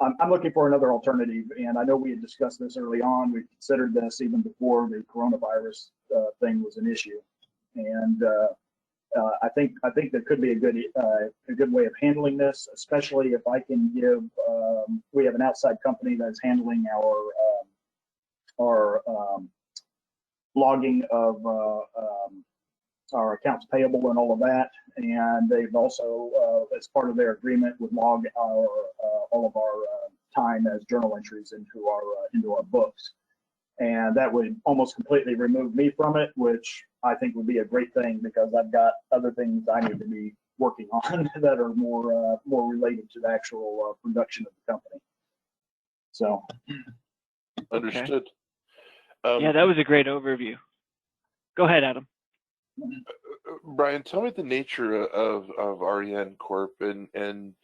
I'm looking for another alternative, and I know we had discussed this early on. We considered this even before the coronavirus thing was an issue, and I think there could be a good way of handling this, especially if I can give. We have an outside company that's handling our logging of our accounts payable and all of that, and they've also, as part of their agreement, would log all of our time as journal entries into our books, and that would almost completely remove me from it, which I think would be a great thing because I've got other things I need to be working on that are more related to the actual production of the company. So, understood. Okay. Yeah, that was a great overview. Go ahead, Adam. Brian, tell me the nature of REN Corp and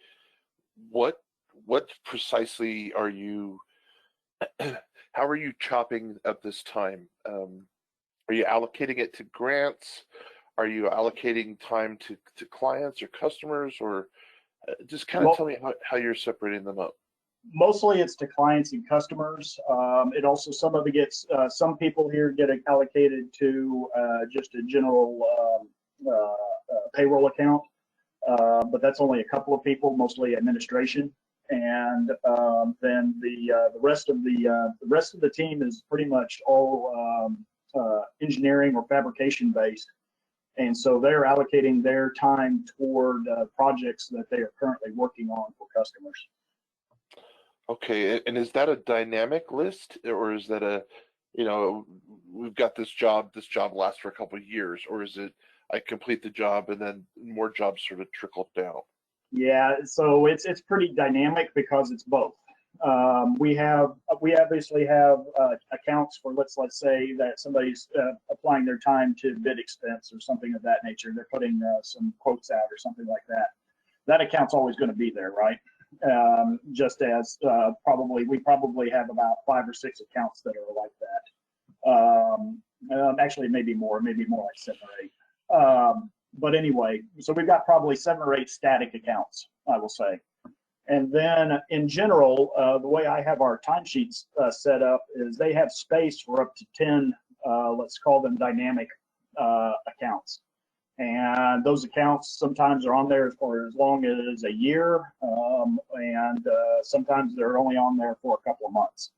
what precisely are you, how are you chopping up this time? Are you allocating it to grants? Are you allocating time to clients or customers, or just kind of tell me how you're separating them up? Mostly it's to clients and customers. It also, some of it gets, some people here get allocated to just a general payroll account, but that's only a couple of people, mostly administration. And then the rest of the team is pretty much all engineering or fabrication based. And so they're allocating their time toward projects that they are currently working on for customers. Okay, and is that a dynamic list, or is that a, we've got this job lasts for a couple of years, or is it I complete the job and then more jobs sort of trickle down? Yeah, so it's pretty dynamic because it's both. We obviously have accounts for let's say that somebody's applying their time to bid expense or something of that nature. They're putting some quotes out or something like that. That account's always going to be there, right? Just as we probably have about 5 or 6 accounts that are like that. Actually, maybe more like 7 or 8. But anyway, so we've got probably 7 or 8 static accounts, I will say. And then in general, the way I have our timesheets set up is they have space for up to 10, let's call them dynamic accounts. And those accounts sometimes are on there for as long as a year, and sometimes they're only on there for a couple of months.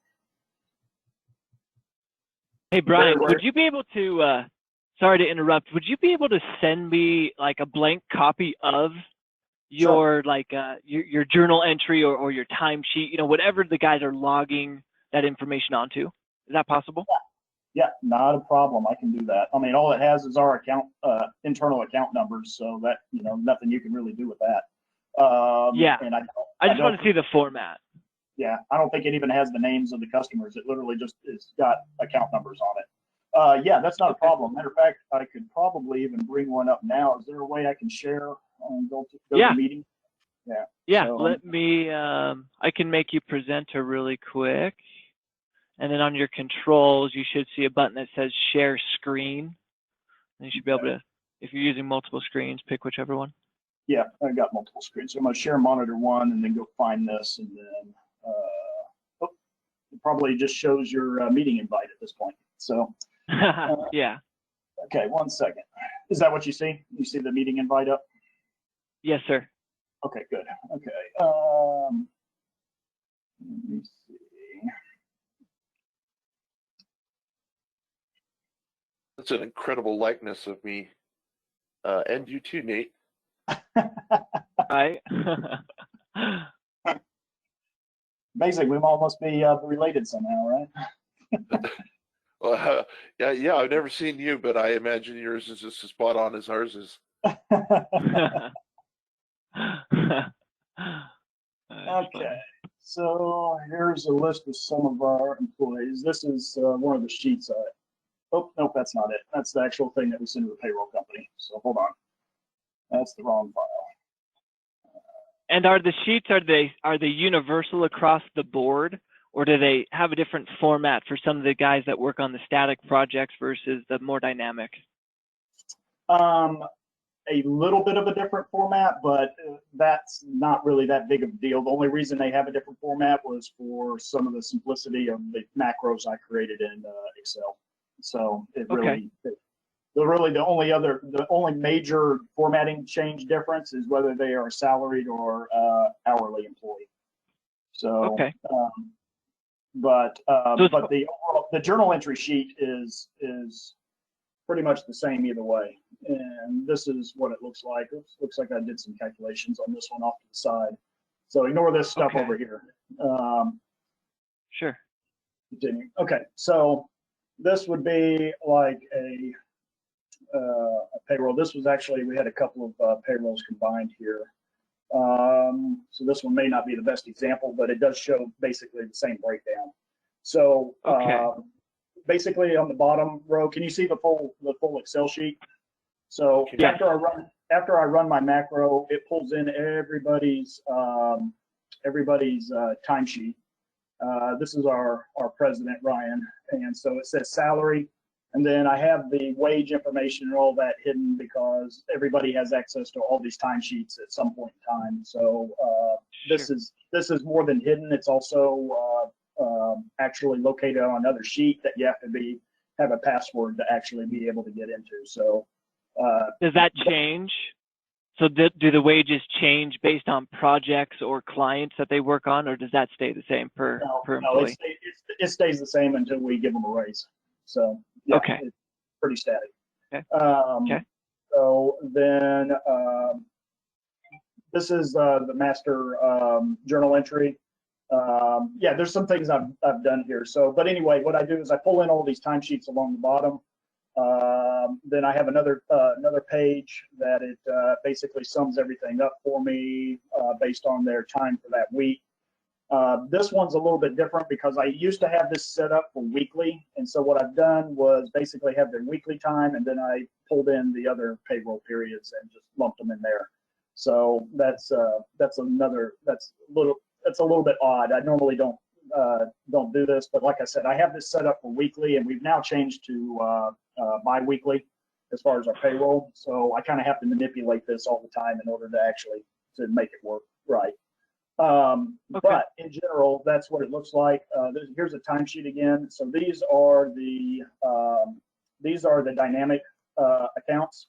Hey, Brian, would you be able to, sorry to interrupt, would you be able to send me like a blank copy of your, sure, your journal entry or your timesheet, whatever the guys are logging that information onto? Is that possible? Yeah, not a problem. I can do that. I mean, all it has is our account, internal account numbers, so that, nothing you can really do with that. Yeah, and I just want to see the format. Yeah, I don't think it even has the names of the customers. It literally just it's got account numbers on it. Yeah, that's not a problem. Matter of fact, I could probably even bring one up now. Is there a way I can share and go to the meeting? Yeah. Yeah, so, let me, I can make you presenter really quick. And then on your controls, you should see a button that says share screen. And you should be able to, if you're using multiple screens, pick whichever one. Yeah, I got multiple screens. So I'm going to share monitor 1 and then go find this. And then it probably just shows your meeting invite at this point. So, yeah. Okay, 1 second. Is that what you see? You see the meeting invite up? Yes, sir. Okay, good. Okay. Let me see. That's an incredible likeness of me, and you too, Nate. Right. Amazing. We all must be related somehow, right? Well, yeah. I've never seen you, but I imagine yours is just as spot on as ours is. Okay. So here's a list of some of our employees. This is one of the sheets. Oh, nope, that's not it. That's the actual thing that we send to the payroll company. So hold on. That's the wrong file. And are the sheets, are they universal across the board, or do they have a different format for some of the guys that work on the static projects versus the more dynamic? a little bit of a different format, but that's not really that big of a deal. The only reason they have a different format was for some of the simplicity of the macros I created in Excel. So it really, the only major formatting change difference is whether they are a salaried or hourly employee. So, but the journal entry sheet is pretty much the same either way. And this is what it looks like. It looks like I did some calculations on this one off to the side. So ignore this stuff over here. Sure. Continue. Okay, so this would be like a payroll. This was actually, we had a couple of payrolls combined here. So this one may not be the best example, but it does show basically the same breakdown. So basically on the bottom row, can you see the full Excel sheet? So after I run my macro, it pulls in everybody's timesheet. This is our president, Ryan, and so it says salary, and then I have the wage information and all that hidden because everybody has access to all these timesheets at some point in time. So this is more than hidden. It's also actually located on another sheet that you have to have a password to actually be able to get into. So does that change? So do the wages change based on projects or clients that they work on, or does that stay the same per employee? No, it stays the same until we give them a raise. So yeah, it's pretty static. Okay. So then this is the master journal entry. Yeah, there's some things I've done here. So, but anyway, what I do is I pull in all these timesheets along the bottom. Then I have another page that it basically sums everything up for me based on their time for that week. This one's a little bit different because I used to have this set up for weekly, and so what I've done was basically have their weekly time, and then I pulled in the other payroll periods and just lumped them in there. So that's a little bit odd. I normally don't do this, but like I said, I have this set up for weekly, and we've now changed to bi-weekly as far as our payroll. So I kind of have to manipulate this all the time in order to actually make it work right. But in general, that's what it looks like. Here's a timesheet again. So these are the dynamic accounts.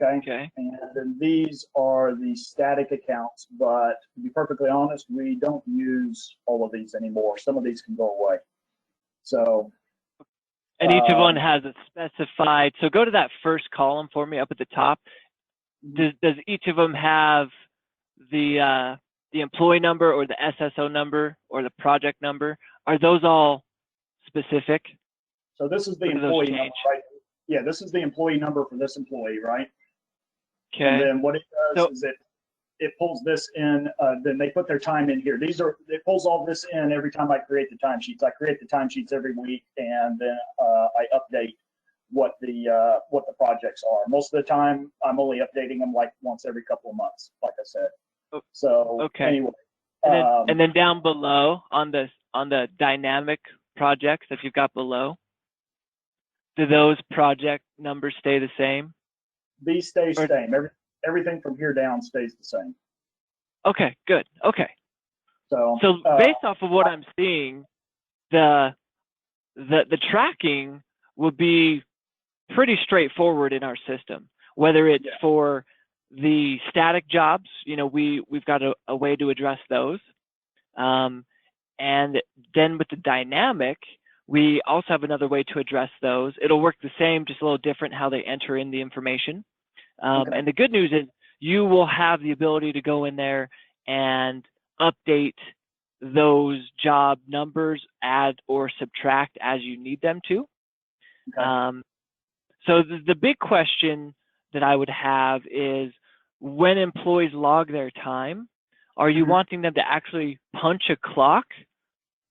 Okay. And then these are the static accounts, but to be perfectly honest, we don't use all of these anymore. Some of these can go away. So. And each of them has a specified, so go to that first column for me up at the top. Does each of them have the employee number or the SSO number or the project number? Are those all specific? So this is the employee number, right? Yeah, this is the employee number for this employee, right? Okay. And then what it does is it pulls this in, then they put their time in here. It pulls all this in every time I create the timesheets. I create the timesheets every week, and then I update what the projects are. Most of the time, I'm only updating them like once every couple of months, like I said. So anyway. And then down below on the dynamic projects that you've got below, do those project numbers stay the same? These stay the same. Everything from here down stays the same. Okay, good. Okay. So based off of what I'm seeing, the tracking will be pretty straightforward in our system. Whether it's for the static jobs, we've got a way to address those. And then with the dynamic, we also have another way to address those. It'll work the same, just a little different how they enter in the information. And the good news is you will have the ability to go in there and update those job numbers, add or subtract as you need them to. So the big question that I would have is, when employees log their time, are you wanting them to actually punch a clock,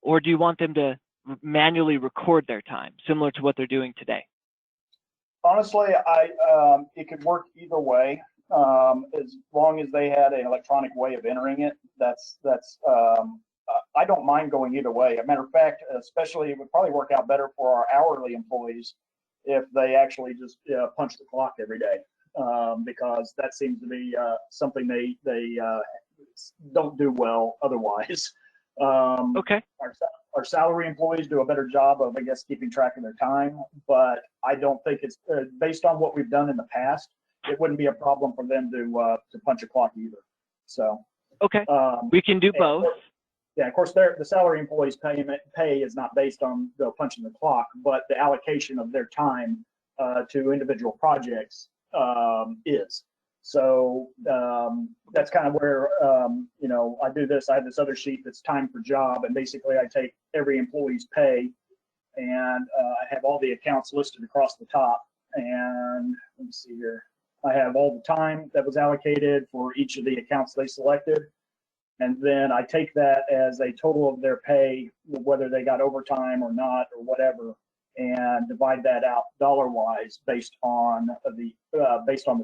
or do you want them to manually record their time, similar to what they're doing today? Honestly, it could work either way, as long as they had an electronic way of entering it. I don't mind going either way. As a matter of fact, especially it would probably work out better for our hourly employees if they actually just punch the clock every day. because that seems to be something they don't do well otherwise. Okay. Our salary employees do a better job of, I guess, keeping track of their time, but I don't think it's based on what we've done in the past. It wouldn't be a problem for them to punch a clock either. So Okay. We can do both. Yeah, of course, the salary employees' pay is not based on punching the clock, but the allocation of their time to individual projects is. So that's kind of where, I do this. I have this other sheet that's time per job, and basically I take every employee's pay, and I have all the accounts listed across the top. And let me see here. I have all the time that was allocated for each of the accounts they selected. And then I take that as a total of their pay, whether they got overtime or not or whatever, and divide that out dollar-wise based on the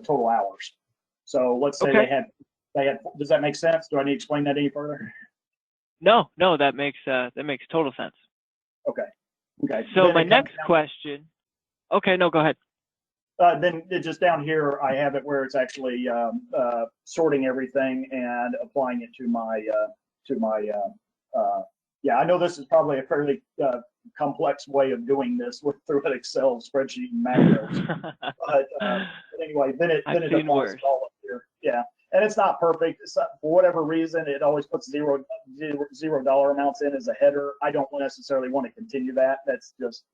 total hours. So let's say Okay. they had. Does that make sense? Do I need to explain that any further? No, that makes total sense. Okay. So Then my next question. Okay, no, go ahead. Then just down here, I have it where it's actually sorting everything and applying it to my yeah, I know this is probably a fairly complex way of doing this through an Excel spreadsheet and macros. But anyway, then it applies to all up here. Yeah, and it's not perfect. For whatever reason, it always puts zero dollar amounts in as a header. I don't necessarily want to continue that. That's just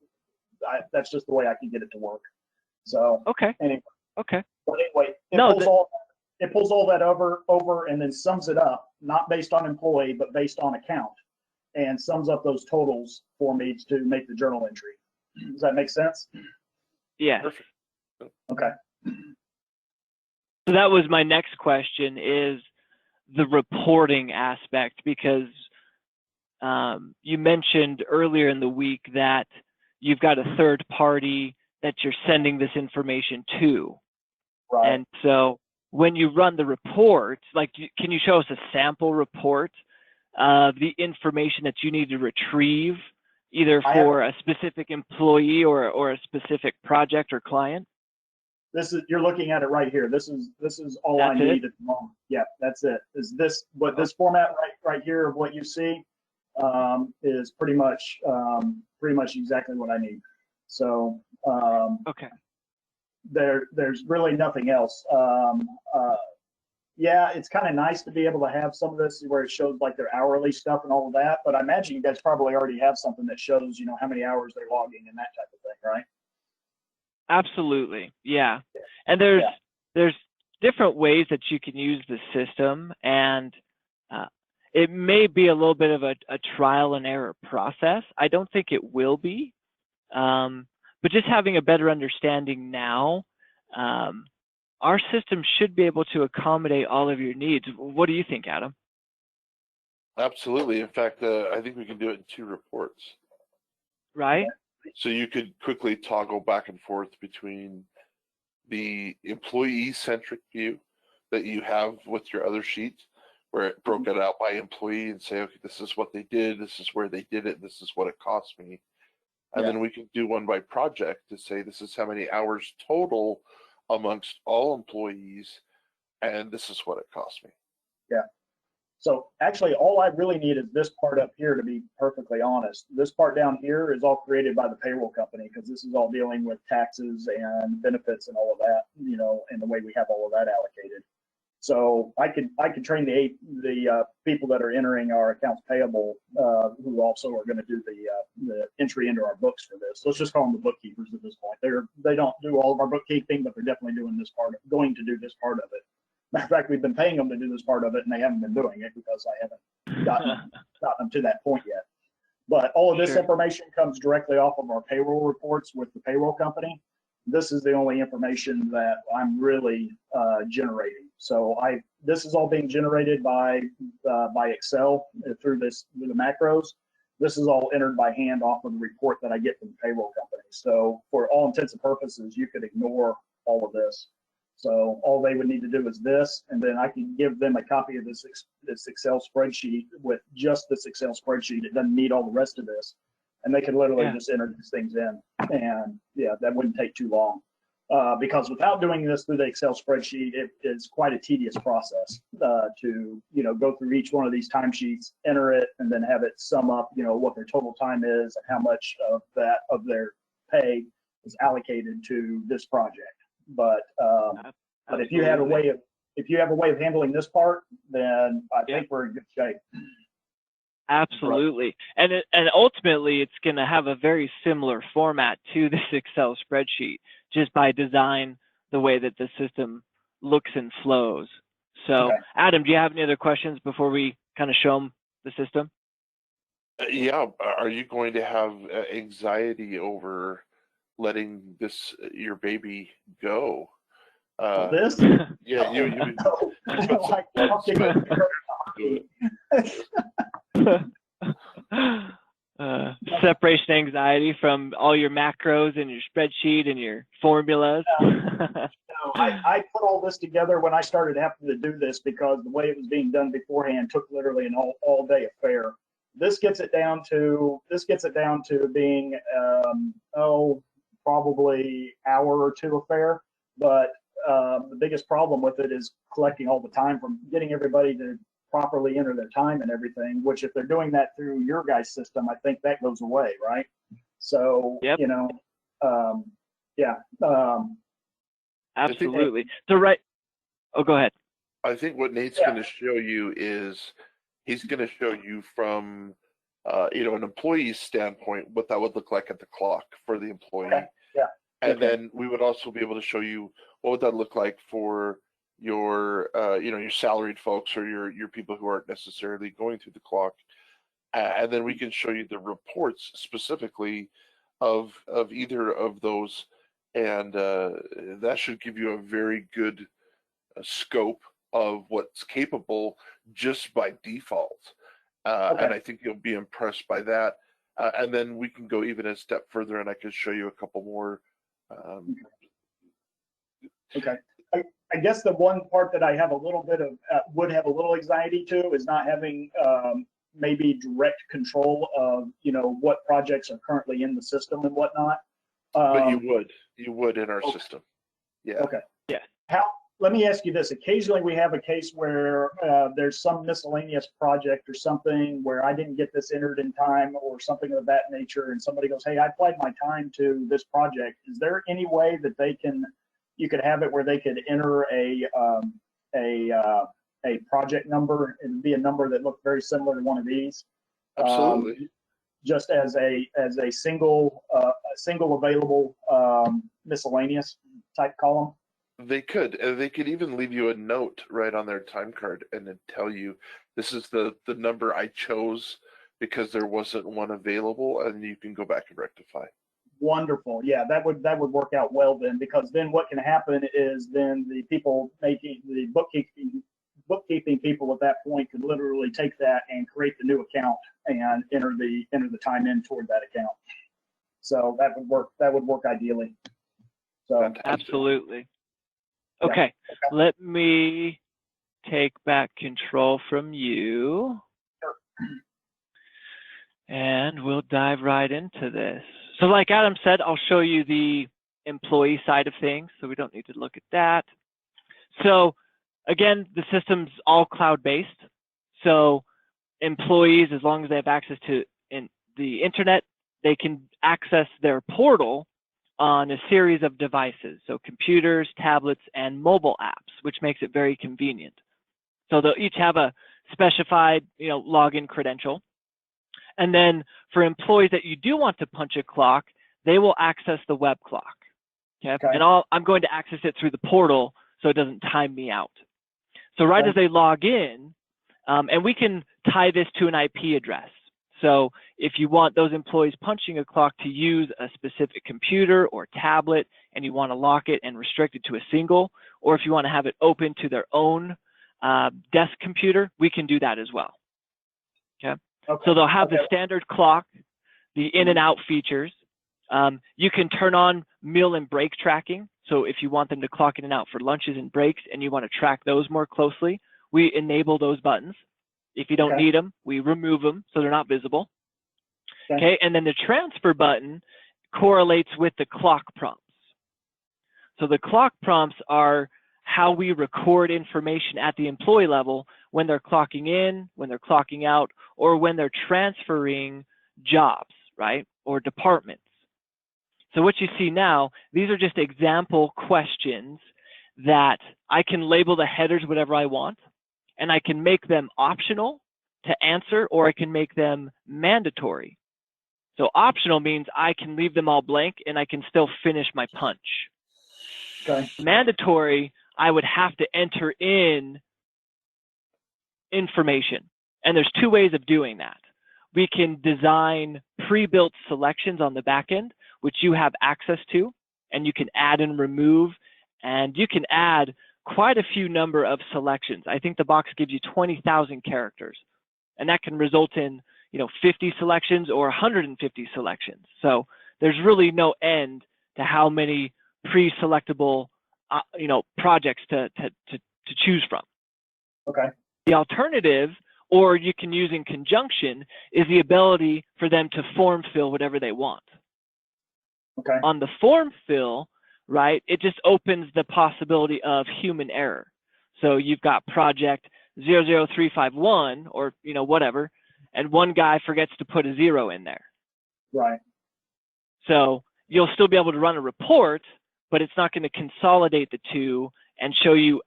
the way I can get it to work. So anyway, but anyway, it pulls all that over and then sums it up, not based on employee, but based on account, and sums up those totals for me to make the journal entry. Does that make sense? Yeah. Perfect. Okay. So that was my next question, is the reporting aspect, because you mentioned earlier in the week that you've got a third party that you're sending this information to. Right. And so when you run the report, can you show us a sample report of the information that you need to retrieve, either for a specific employee or a specific project or client? You're looking at it right here. This is all I need at the moment. Yeah, that's it. This format right here of what you see is pretty much exactly what I need. So there's really nothing else. Yeah, it's kind of nice to be able to have some of this where it shows like their hourly stuff and all of that, but I imagine you guys probably already have something that shows, how many hours they're logging and that type of thing, right? Absolutely, yeah. And there's different ways that you can use the system, and it may be a little bit of a trial and error process. I don't think it will be, but just having a better understanding now, our system should be able to accommodate all of your needs. What do you think, Adam? Absolutely. In fact, I think we can do it in 2 reports. Right? So you could quickly toggle back and forth between the employee-centric view that you have with your other sheet, where it broke it out by employee and say, okay, this is what they did, this is where they did it, this is what it cost me. And then we can do one by project to say, this is how many hours total amongst all employees, and this is what it cost me. Yeah. So actually, all I really need is this part up here, to be perfectly honest. This part down here is all created by the payroll company, because this is all dealing with taxes and benefits and all of that, and the way we have all of that allocated. So I could train the people that are entering our accounts payable, who also are going to do the entry into our books for this. Let's just call them the bookkeepers at this point. They don't do all of our bookkeeping, but they're definitely going to do this part of it. Matter of fact, we've been paying them to do this part of it, and they haven't been doing it because I haven't gotten them to that point yet. But all of this information comes directly off of our payroll reports with the payroll company. This is the only information that I'm really generating. So this is all being generated by Excel through the macros. This is all entered by hand off of the report that I get from the payroll company. So for all intents and purposes, you could ignore all of this. So all they would need to do is this, and then I can give them a copy of this Excel spreadsheet with just this Excel spreadsheet. It doesn't need all the rest of this. And they can literally just enter these things in. And yeah, that wouldn't take too long. Because without doing this through the Excel spreadsheet, it is quite a tedious process to, go through each one of these timesheets, enter it, and then have it sum up, what their total time is and how much of their pay is allocated to this project. But if you have a way of handling this part, then I think we're in good shape. Absolutely. And ultimately, it's going to have a very similar format to this Excel spreadsheet, just by design, the way that the system looks and flows. So, Adam, do you have any other questions before we kind of show them the system? Yeah. Are you going to have anxiety over letting your baby go? This? Yeah, you separation anxiety from all your macros and your spreadsheet and your formulas. I put all this together when I started having to do this, because the way it was being done beforehand took literally an all day affair. This gets it down to being probably hour or two affair. But the biggest problem with it is collecting all the time from getting everybody to properly enter their time and everything, which if they're doing that through your guys' system, I think that goes away, right? So, absolutely. So, right. Oh, go ahead. I think what Nate's going to show you is he's going to show you from, an employee's standpoint, what that would look like at the clock for the employee. Okay. Yeah. And then we would also be able to show you what would that look like for your your salaried folks or your people who aren't necessarily going through the clock, and then we can show you the reports specifically of either of those, and that should give you a very good scope of what's capable just by default, and I think you'll be impressed by that, and then we can go even a step further, and I can show you a couple more. Okay. I guess the one part that I have a little bit of would have a little anxiety to is not having maybe direct control of what projects are currently in the system and whatnot. But you would in our system. Yeah. Okay. Yeah. Let me ask you this. Occasionally we have a case where there's some miscellaneous project or something where I didn't get this entered in time or something of that nature, and somebody goes, "Hey, I applied my time to this project." Is there any way that you could have it where they could enter a project number? It would be a number that looked very similar to one of these. Absolutely. Just as a single available miscellaneous type column. They could even leave you a note right on their time card and then tell you this is the number I chose because there wasn't one available, and you can go back and rectify. Wonderful. Yeah, that would work out well then, because then what can happen is then the people making the bookkeeping people at that point could literally take that and create the new account and enter the time in toward that account. So that would work ideally. So Fantastic. Absolutely. Okay. Let me take back control from you. Sure. And we'll dive right into this. So like Adam said, I'll show you the employee side of things, so we don't need to look at that. So again, the system's all cloud-based. So employees, as long as they have access to the internet, they can access their portal on a series of devices. So computers, tablets, and mobile apps, which makes it very convenient. So they'll each have a specified, login credential. And then for employees that you do want to punch a clock, they will access the web clock. Okay. And I'm going to access it through the portal so it doesn't time me out. So right as they log in, and we can tie this to an IP address. So if you want those employees punching a clock to use a specific computer or tablet, and you want to lock it and restrict it to a single, or if you want to have it open to their own desk computer, we can do that as well. Okay. So they'll have the standard clock, the in and out features. You can turn on meal and break tracking. So if you want them to clock in and out for lunches and breaks and you want to track those more closely, we enable those buttons. If you don't need them, we remove them so they're not visible. Okay, and then the transfer button correlates with the clock prompts. So the clock prompts are how we record information at the employee level when they're clocking in, when they're clocking out, or when they're transferring jobs, right? Or departments. So what you see now, these are just example questions that I can label the headers whatever I want, and I can make them optional to answer, or I can make them mandatory. So optional means I can leave them all blank and I can still finish my punch. Okay. Mandatory, I would have to enter in information. And there's two ways of doing that. We can design pre-built selections on the back end, which you have access to, and you can add and remove, and you can add quite a few number of selections. I think the box gives you 20,000 characters, and that can result in 50 selections or 150 selections. So there's really no end to how many pre-selectable projects to choose from. Okay. The alternative, or you can use in conjunction, is the ability for them to form fill whatever they want. Okay. On the form fill, right, it just opens the possibility of human error. So you've got project 00351 or whatever, and one guy forgets to put a 0 in there. Right. So you'll still be able to run a report, but it's not going to consolidate the two and show you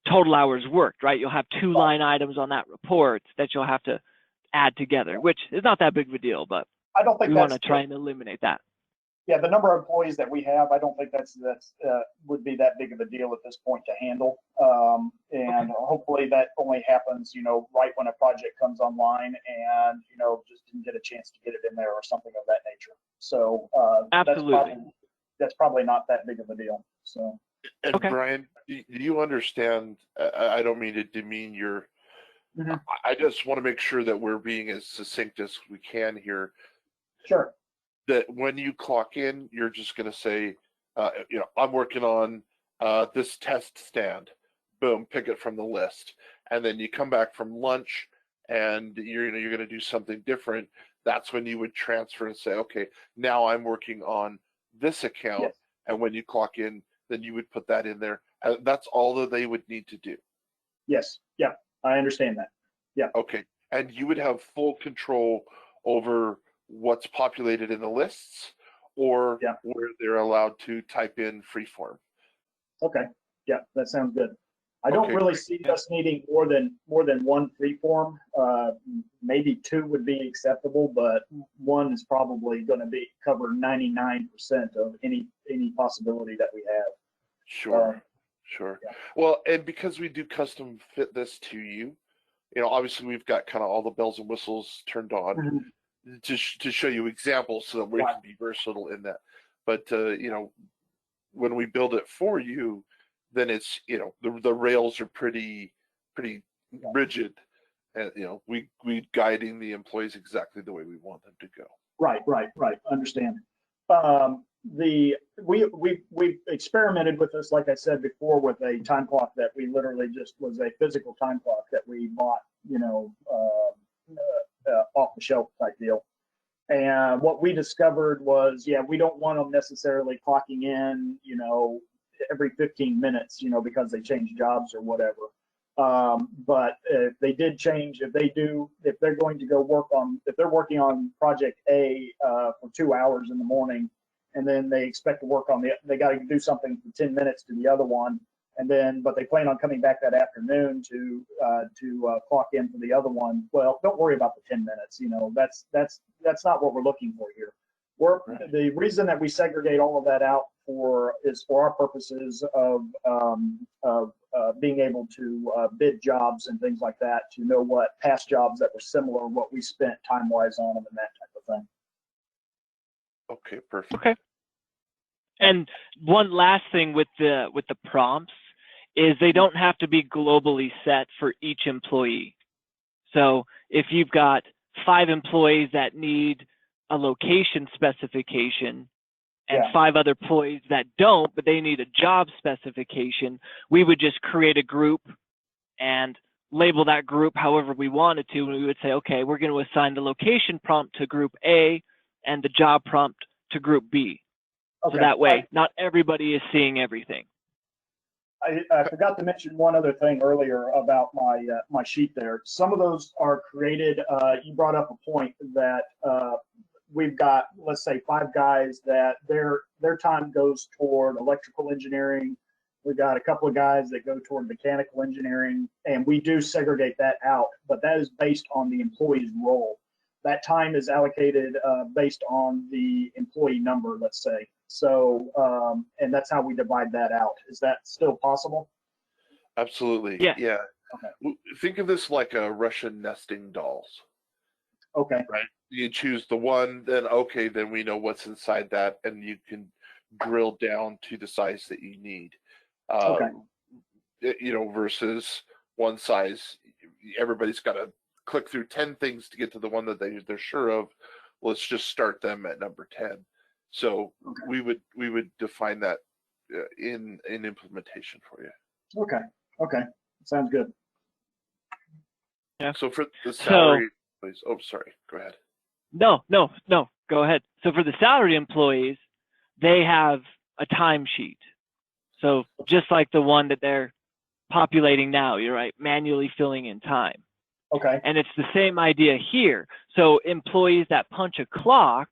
total hours worked, right? You'll have two line items on that report that you'll have to add together, which is not that big of a deal, but I don't think we want to try and eliminate that. Yeah, the number of employees that we have, I don't think that's would be that big of a deal at this point to handle. And hopefully that only happens, right when a project comes online, and just didn't get a chance to get it in there or something of that nature. So absolutely, that's probably not that big of a deal. So. And okay. Brian, do you understand? I don't mean to demean your. Mm-hmm. I just want to make sure that we're being as succinct as we can here. Sure. That when you clock in, you're just going to say, I'm working on this test stand. Boom, pick it from the list, and then you come back from lunch, and you're going to do something different. That's when you would transfer and say, okay, now I'm working on this account, yes. And when you clock in, then you would put that in there. That's all that they would need to do. Yes. Yeah, I understand that. Yeah. Okay, and you would have full control over what's populated in the lists, or where they're allowed to type in freeform. Okay. Yeah, that sounds good. I don't really see us needing more than one freeform. Maybe two would be acceptable, but one is probably going to cover 99% of any possibility that we have. Sure. Sure. Yeah. Well, and because we do custom fit this to you, obviously we've got kind of all the bells and whistles turned on. Mm-hmm. To show you examples so that we can be versatile in that. But, when we build it for you, then it's, the rails are pretty rigid. And, we guiding the employees exactly the way we want them to go. Right. Understand. We've experimented with this, like I said before, with a time clock that we literally just was a physical time clock that we bought, off the shelf type deal. And what we discovered was, we don't want them necessarily clocking in, every 15 minutes, because they change jobs or whatever. But if they did change, if they're going to if they're working on project A for 2 hours in the morning, and then they expect to work on they got to do something for 10 minutes to the other one. But they plan on coming back that afternoon to clock in for the other one. Well, don't worry about the 10 minutes. That's not what we're looking for here. The reason that we segregate all of that out is for our purposes of being able to bid jobs and things like that, to know what past jobs that were similar, what we spent time-wise on them, and that type of thing. Okay, perfect. Okay. And one last thing with the prompts is they don't have to be globally set for each employee. So if you've got 5 employees that need a location specification and 5 other employees that don't, but they need a job specification, we would just create a group and label that group however we wanted to. And we would say, okay, we're going to assign the location prompt to group A and the job prompt to group B. So that way, not everybody is seeing everything. I forgot to mention one other thing earlier about my sheet there. Some of those are created. You brought up a point that we've got, let's say, 5 guys that their time goes toward electrical engineering. We've got a couple of guys that go toward mechanical engineering, and we do segregate that out, but that is based on the employee's role. That time is allocated based on the employee number, let's say. So, and that's how we divide that out. Is that still possible? Absolutely. Yeah. Yeah. Okay. Think of this like a Russian nesting dolls. Okay. Right. You choose the one, then we know what's inside that, and you can drill down to the size that you need. Okay. Versus one size, everybody's got to click through 10 things to get to the one that they're sure of. Let's just start them at number 10. So we would define that in implementation for you. Okay. Sounds good. Yeah. So for the salary, please. Oh, sorry. Go ahead. No. Go ahead. So for the salary employees, they have a timesheet. So just like the one that they're populating now, you're right, manually filling in time. Okay. And it's the same idea here. So employees that punch a clock,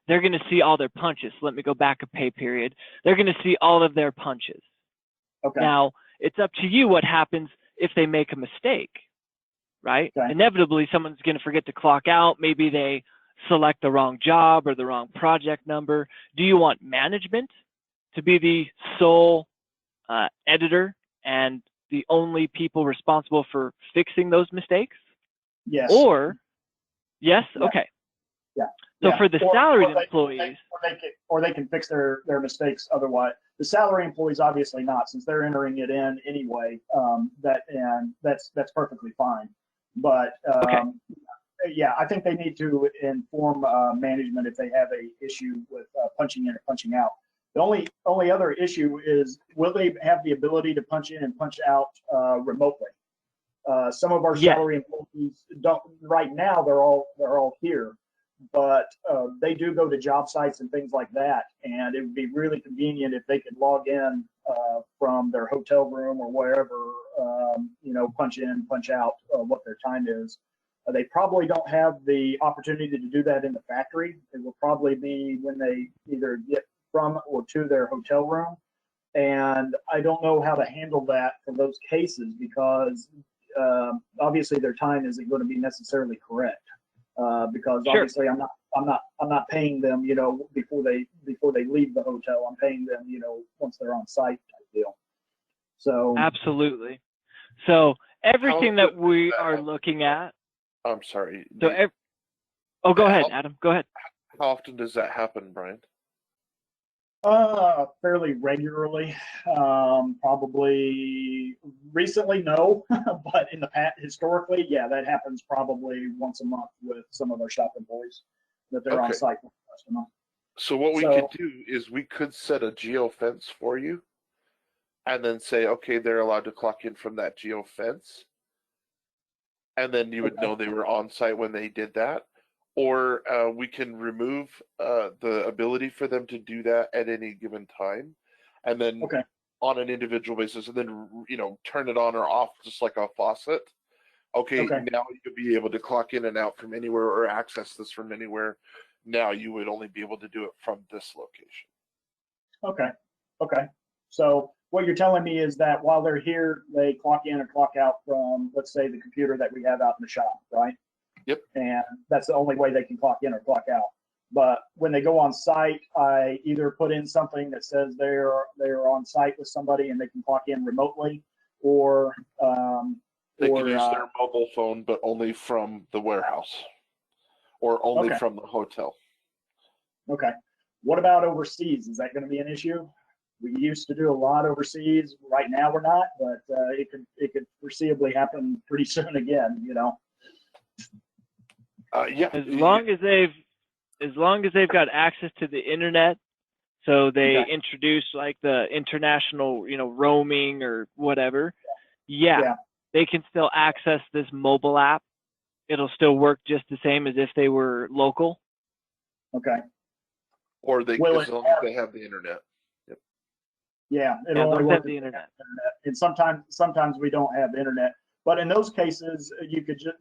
they're going to see all their punches. Let me go back a pay period. They're going to see all of their punches. Okay. Now, it's up to you what happens if they make a mistake, right? Okay. Inevitably, someone's going to forget to clock out. Maybe they select the wrong job or the wrong project number. Do you want management to be the sole editor and the only people responsible for fixing those mistakes? Yes. Or, yes? Yeah. Okay. Yeah. So for the salaried employees, or they can fix their mistakes otherwise. The salary employees obviously not, since they're entering it in anyway. That's perfectly fine. But yeah, I think they need to inform management if they have a issue with punching in or punching out. The only other issue is, will they have the ability to punch in and punch out remotely? Some of our salary employees don't right now. They're all here, but they do go to job sites and things like that, and it would be really convenient if they could log in from their hotel room or wherever, punch in, punch out what their time is. They probably don't have the opportunity to do that in the factory. It will probably be when they either get from or to their hotel room. And I don't know how to handle that for those cases, because obviously their time isn't going to be necessarily correct. Because obviously I'm not paying them, before they leave the hotel. I'm paying them, once they're on site type deal. So absolutely. So everything that we are looking at. I'm sorry. So go ahead, Adam. Go ahead. How often does that happen, Brian? Fairly regularly. Probably recently, no, but in the past, historically, yeah, that happens probably once a month with some of our shop employees that they're on site with the customer. So what we could do is we could set a geo fence for you, and then say, okay, they're allowed to clock in from that geo fence, and then you would know they were on site when they did that. Or we can remove the ability for them to do that at any given time, and then on an individual basis, and then turn it on or off just like a faucet. Now you'll be able to clock in and out from anywhere or access this from anywhere. Now you would only be able to do it from this location. Okay. So what you're telling me is that while they're here, they clock in or clock out from, let's say, the computer that we have out in the shop, right? Yep. And that's the only way they can clock in or clock out. But when they go on site, I either put in something that says they're on site with somebody and they can clock in remotely, or they can use their mobile phone, but only from the warehouse or only from the hotel. Okay. What about overseas? Is that going to be an issue? We used to do a lot overseas. Right now we're not, but it could foreseeably happen pretty soon again. Yeah. As long as they've got access to the internet, so they introduce like the international, roaming or whatever. Yeah, they can still access this mobile app. It'll still work just the same as if they were local. Okay. Or they, Will as it long as they have the internet. Yep. Yeah, it Yeah, only those works have the internet. and sometimes we don't have internet. But in those cases,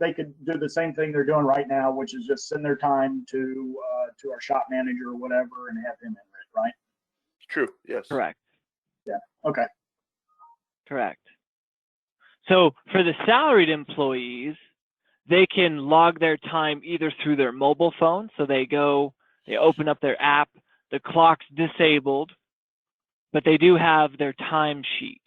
they could do the same thing they're doing right now, which is just send their time to our shop manager or whatever and have him enter it, right? True. Yes. Correct. Yeah. Okay. Correct. So for the salaried employees, they can log their time either through their mobile phone. So they open up their app, the clock's disabled, but they do have their time sheet.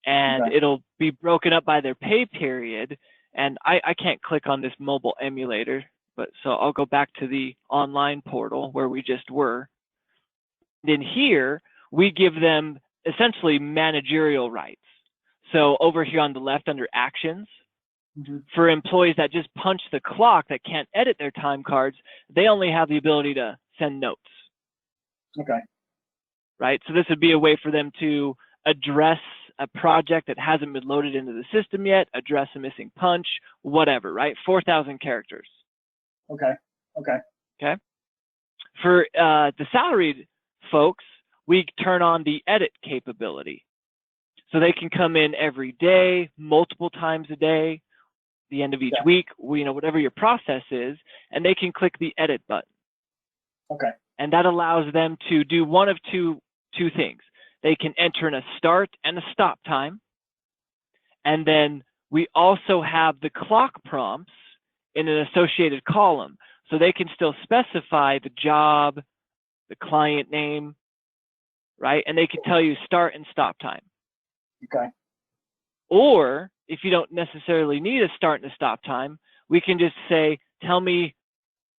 And Okay. it'll be broken up by their pay period. And I can't click on this mobile emulator, but so I'll go back to the online portal where we just were. Then here, we give them essentially managerial rights. So over here on the left under actions, for employees that just punch the clock that can't edit their time cards, they only have the ability to send notes. Okay. Right? So this would be a way for them to address a project that hasn't been loaded into the system yet, address a missing punch, whatever, right? 4,000 characters. Okay. Okay. Okay. For the salaried folks, we turn on the edit capability. So they can come in every day, multiple times a day, the end of each week, whatever your process is, and they can click the edit button. Okay. And that allows them to do one of two things. They can enter in a start and a stop time. And then we also have the clock prompts in an associated column. So they can still specify the job, the client name, right? And they can tell you start and stop time. Okay. Or if you don't necessarily need a start and a stop time, we can just say, tell me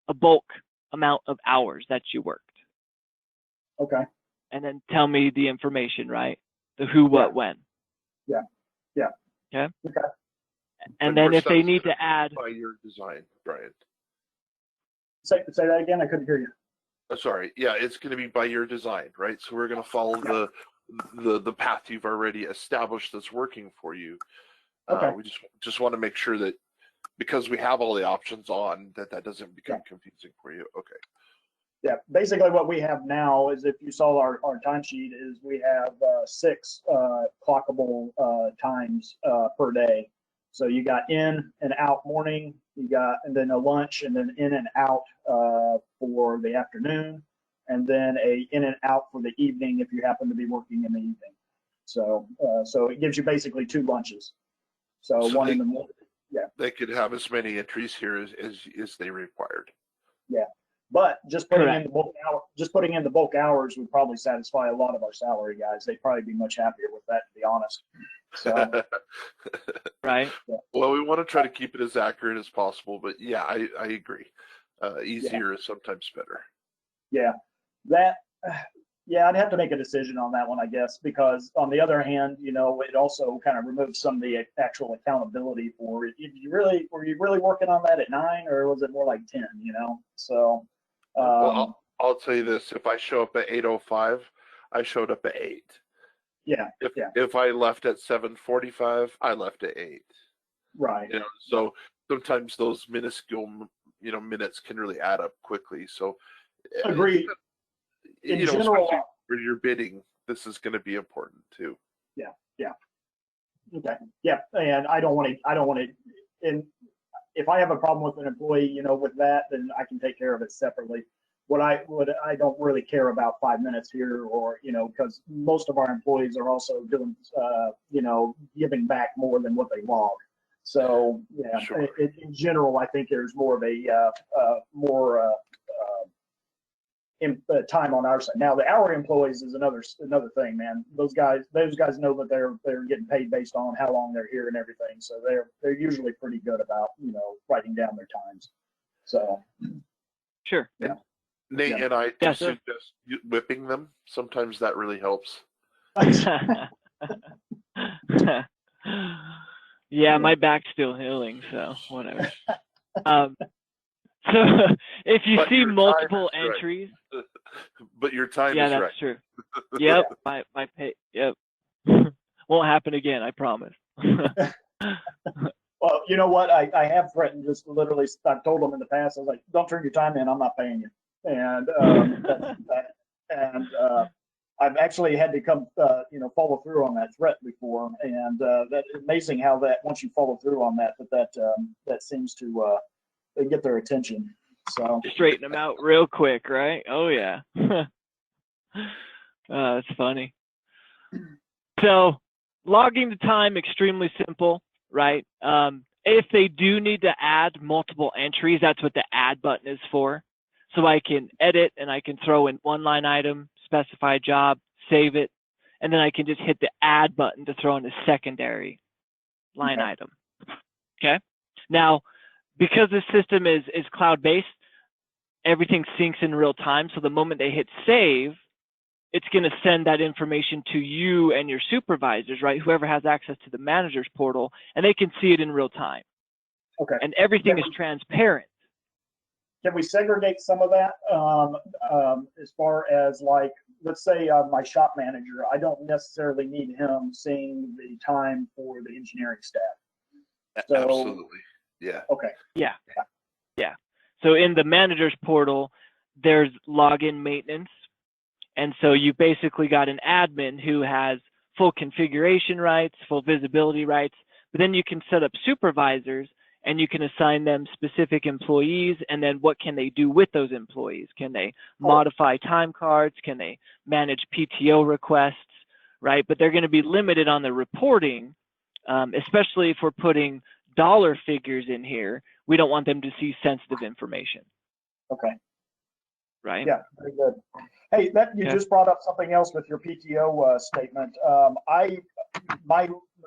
a bulk amount of hours that you worked. Okay. And then tell me the information, right? The who, what, when. Yeah. Yeah. Okay. Okay. And then if they need to add by your design, Brian. Say that again. I couldn't hear you. Sorry. Yeah, it's going to be by your design, right? So we're going to follow the path you've already established that's working for you. Okay. We just want to make sure that because we have all the options on, that doesn't become confusing for you. Okay. Yeah, basically what we have now is, if you saw our timesheet, is we have 6 clockable times per day. So you got in and out morning, and then a lunch, and then in and out for the afternoon, and then a in and out for the evening if you happen to be working in the evening. So it gives you basically 2 lunches. So one in the morning. Yeah. They could have as many entries here as they required. Yeah. But just putting in the bulk hours would probably satisfy a lot of our salary guys. They'd probably be much happier with that, to be honest. So, right. Yeah. Well, we want to try to keep it as accurate as possible, but yeah, I agree. Easier is sometimes better. Yeah, I'd have to make a decision on that one, I guess, because on the other hand, it also kind of removes some of the actual accountability for it. Were you really working on that at 9, or was it more like 10? So. Well, I'll tell you this: if I show up at 8:05, I showed up at 8. Yeah. If I left at 7:45, I left at 8. Right. So sometimes those minuscule minutes can really add up quickly. So agree. In general, for your bidding, this is going to be important too. Yeah. Okay. Yeah, and I don't want to. And if I have a problem with an employee, with that, then I can take care of it separately. I don't really care about 5 minutes here, or because most of our employees are also doing, giving back more than what they log. So yeah, Sure. In general, I think there's more of a time on our side. Now, the hourly employees is another thing, man. Those guys know that they're getting paid based on how long they're here and everything. So they're usually pretty good about writing down their times. So sure. Yeah. Nate and I suggest whipping them. Sometimes that really helps. Yeah, my back's still healing, so whatever. So if you see multiple entries, right. But your time yeah, is that's right. true. Yep, my pay. Yep, won't happen again. I promise. Well, you know what? I have threatened, just literally. I've told them in the past. I was like, "Don't turn your time in. I'm not paying you." and I've actually had to come, follow through on that threat before, and that's amazing how that once you follow through on that seems to get their attention. So Straighten them out real quick, right? Oh yeah. That's funny. So logging the time, extremely simple, right? If they do need to add multiple entries, that's what the add button is for. So I can edit and I can throw in one line item, specify job, save it, and then I can just hit the add button to throw in a secondary line item. Okay. Now, because this system is cloud-based, everything syncs in real time. So the moment they hit save, it's going to send that information to you and your supervisors, right? Whoever has access to the manager's portal, and they can see it in real time. Okay. And everything is transparent. Can we segregate some of that as far as, like, let's say my shop manager, I don't necessarily need him seeing the time for the engineering staff. So, absolutely. Yeah. Okay. Yeah. Yeah. So in the manager's portal, there's login maintenance. And so you basically got an admin who has full configuration rights, full visibility rights, but then you can set up supervisors and you can assign them specific employees, and then what can they do with those employees? Can they modify time cards? Can they manage PTO requests, right? But they're going to be limited on the reporting, especially if we're putting dollar figures in here. We don't want them to see sensitive information. Okay. Right? Yeah, very good. Hey, you just brought up something else with your PTO statement.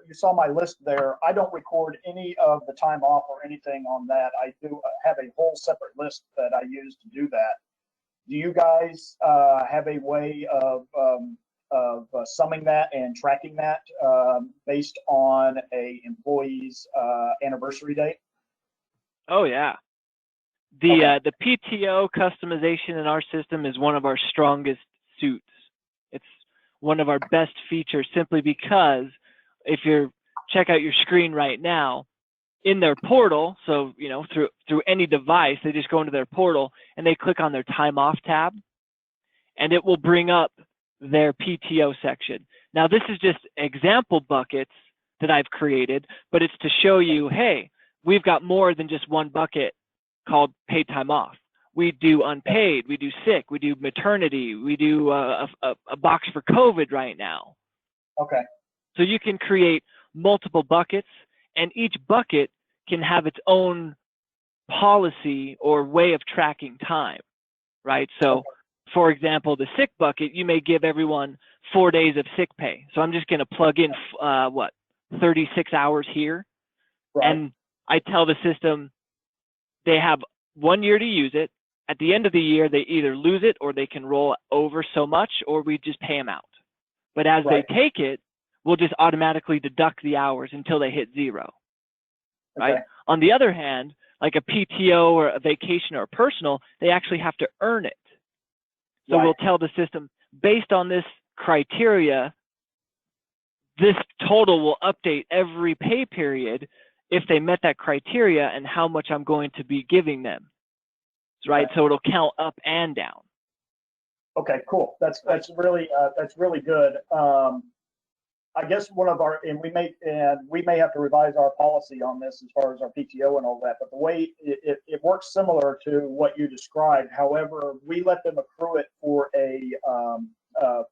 You saw my list there. I don't record any of the time off or anything on that. I do have a whole separate list that I use to do that. Do you guys have a way of summing that and tracking that based on a employee's anniversary date? Oh yeah. The PTO customization in our system is one of our strongest suits. It's one of our best features simply because if you check out your screen right now, in their portal, so through any device, they just go into their portal and they click on their time off tab, and it will bring up their PTO section. Now this is just example buckets that I've created, but it's to show you, hey, we've got more than just one bucket called paid time off. We do unpaid, we do sick, we do maternity, we do a box for COVID right now. Okay. So you can create multiple buckets, and each bucket can have its own policy or way of tracking time, right? So, for example, the sick bucket, you may give everyone 4 days of sick pay. So I'm just going to plug in, 36 hours here. Right. And I tell the system they have 1 year to use it. At the end of the year, they either lose it or they can roll over so much, or we just pay them out. But as they take it, we'll just automatically deduct the hours until they hit zero, right? Okay. On the other hand, like a PTO or a vacation or a personal, they actually have to earn it. So we'll tell the system, based on this criteria, this total will update every pay period if they met that criteria and how much I'm going to be giving them, right? So it'll count up and down. Okay, cool. That's really good. I guess one of our, and we may have to revise our policy on this as far as our PTO and all that, but the way it works similar to what you described. However, we let them accrue it for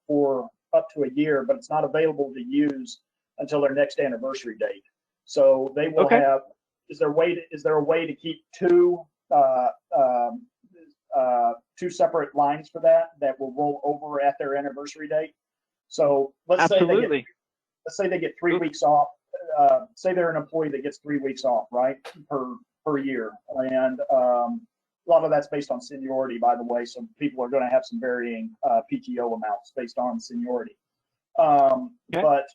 for up to a year, but it's not available to use until their next anniversary date. So they will have. Is there a way to keep two separate lines for that will roll over at their anniversary date? So let's say they get 3 weeks off. Say they're an employee that gets 3 weeks off, right, per year, and a lot of that's based on seniority, by the way. So people are going to have some varying PTO amounts based on seniority. But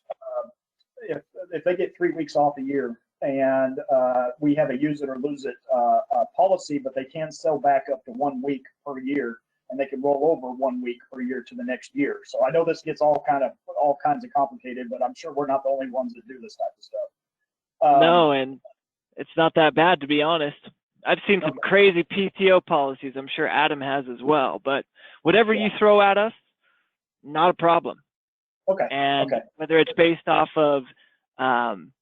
if they get 3 weeks off a year, and we have a use it or lose it policy, but they can sell back up to 1 week per year, and they can roll over 1 week per year to the next year. So I know this gets all kinds of complicated, but I'm sure we're not the only ones that do this type of stuff. No, and it's not that bad, to be honest. I've seen some crazy PTO policies. I'm sure Adam has as well. But whatever you throw at us, not a problem. Okay. And Okay. whether it's based off of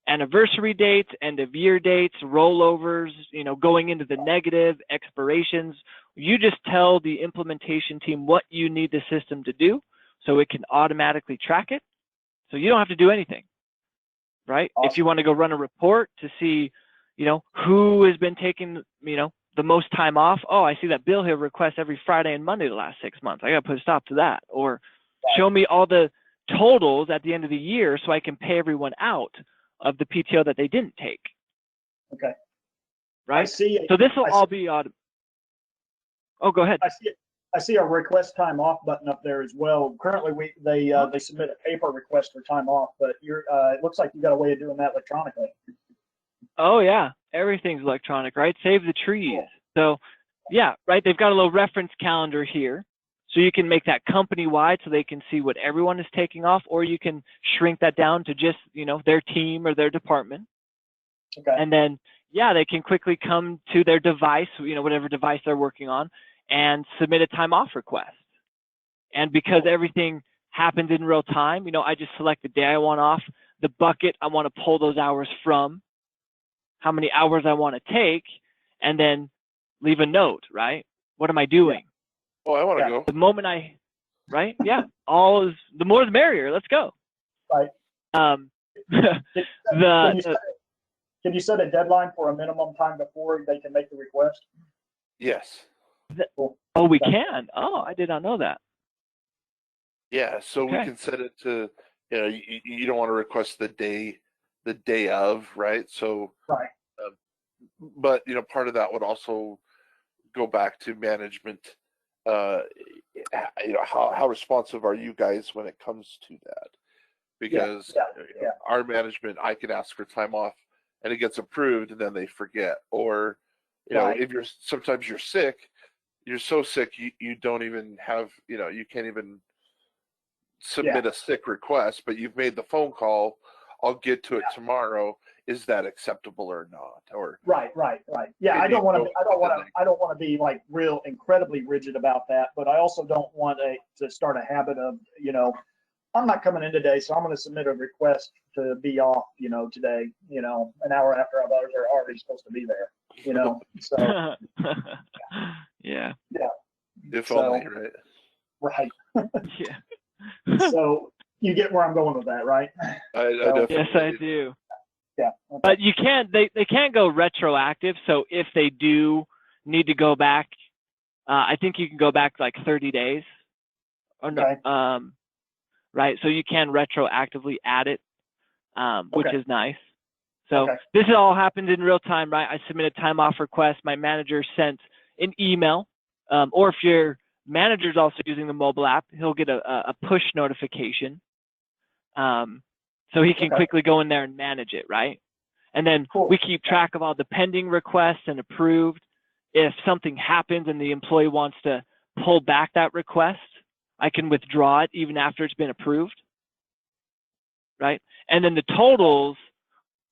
anniversary dates, end of year dates, rollovers, going into the negative, expirations, you just tell the implementation team what you need the system to do so it can automatically track it. So you don't have to do anything, right? Awesome. If you want to go run a report to see, who has been taking, the most time off. Oh, I see that bill here requests every Friday and Monday the last 6 months. I got to put a stop to that. Or show me all the totals at the end of the year so I can pay everyone out of the PTO that they didn't take. Okay. Right? So this will all be Oh, go ahead. I see a request time off button up there as well. Currently, they submit a paper request for time off, but it looks like you got a way of doing that electronically. Oh yeah, everything's electronic, right? Save the trees. Cool. So yeah, right. They've got a little reference calendar here, so you can make that company wide so they can see what everyone is taking off, or you can shrink that down to just their team or their department. Okay. And then they can quickly come to their device, whatever device they're working on, and submit a time off request. And because everything happens in real time, I just select the day I want off, the bucket I want to pull those hours from, how many hours I want to take, and then leave a note, right? What am I doing? Oh, I want to go. The moment right? Yeah. The more the merrier. Let's go. Right. Can you set a deadline for a minimum time before they can make the request? Yes. Oh, we can. Oh, I did not know that. Yeah, so we can set it to, you don't want to request the day of, right? So, right. But part of that would also go back to management. How responsive are you guys when it comes to that? Because our management, I could ask for time off and it gets approved and then they forget. Or, if sometimes you're sick, you're so sick you don't even have, you can't even submit a sick request, but you've made the phone call. I'll get to it tomorrow. Is that acceptable or not? Or right. Yeah, I don't want to be like real incredibly rigid about that, but I also don't want to start a habit of, I'm not coming in today, so I'm going to submit a request to be off, today, an hour after others are already supposed to be there, so. Yeah. If only, right? Right. Yeah. So you get where I'm going with that, right? Yes, I do. Yeah. Okay. But you can't. They can't go retroactive. So if they do need to go back, I think you can go back like 30 days. Or no, right. So you can retroactively add it, which is nice. So this all happened in real time, right? I submitted a time off request. My manager sent an email, or if your manager's also using the mobile app, he'll get a push notification. So he can quickly go in there and manage it, right? And then we keep track of all the pending requests and approved. If something happens and the employee wants to pull back that request, I can withdraw it even after it's been approved, right? And then the totals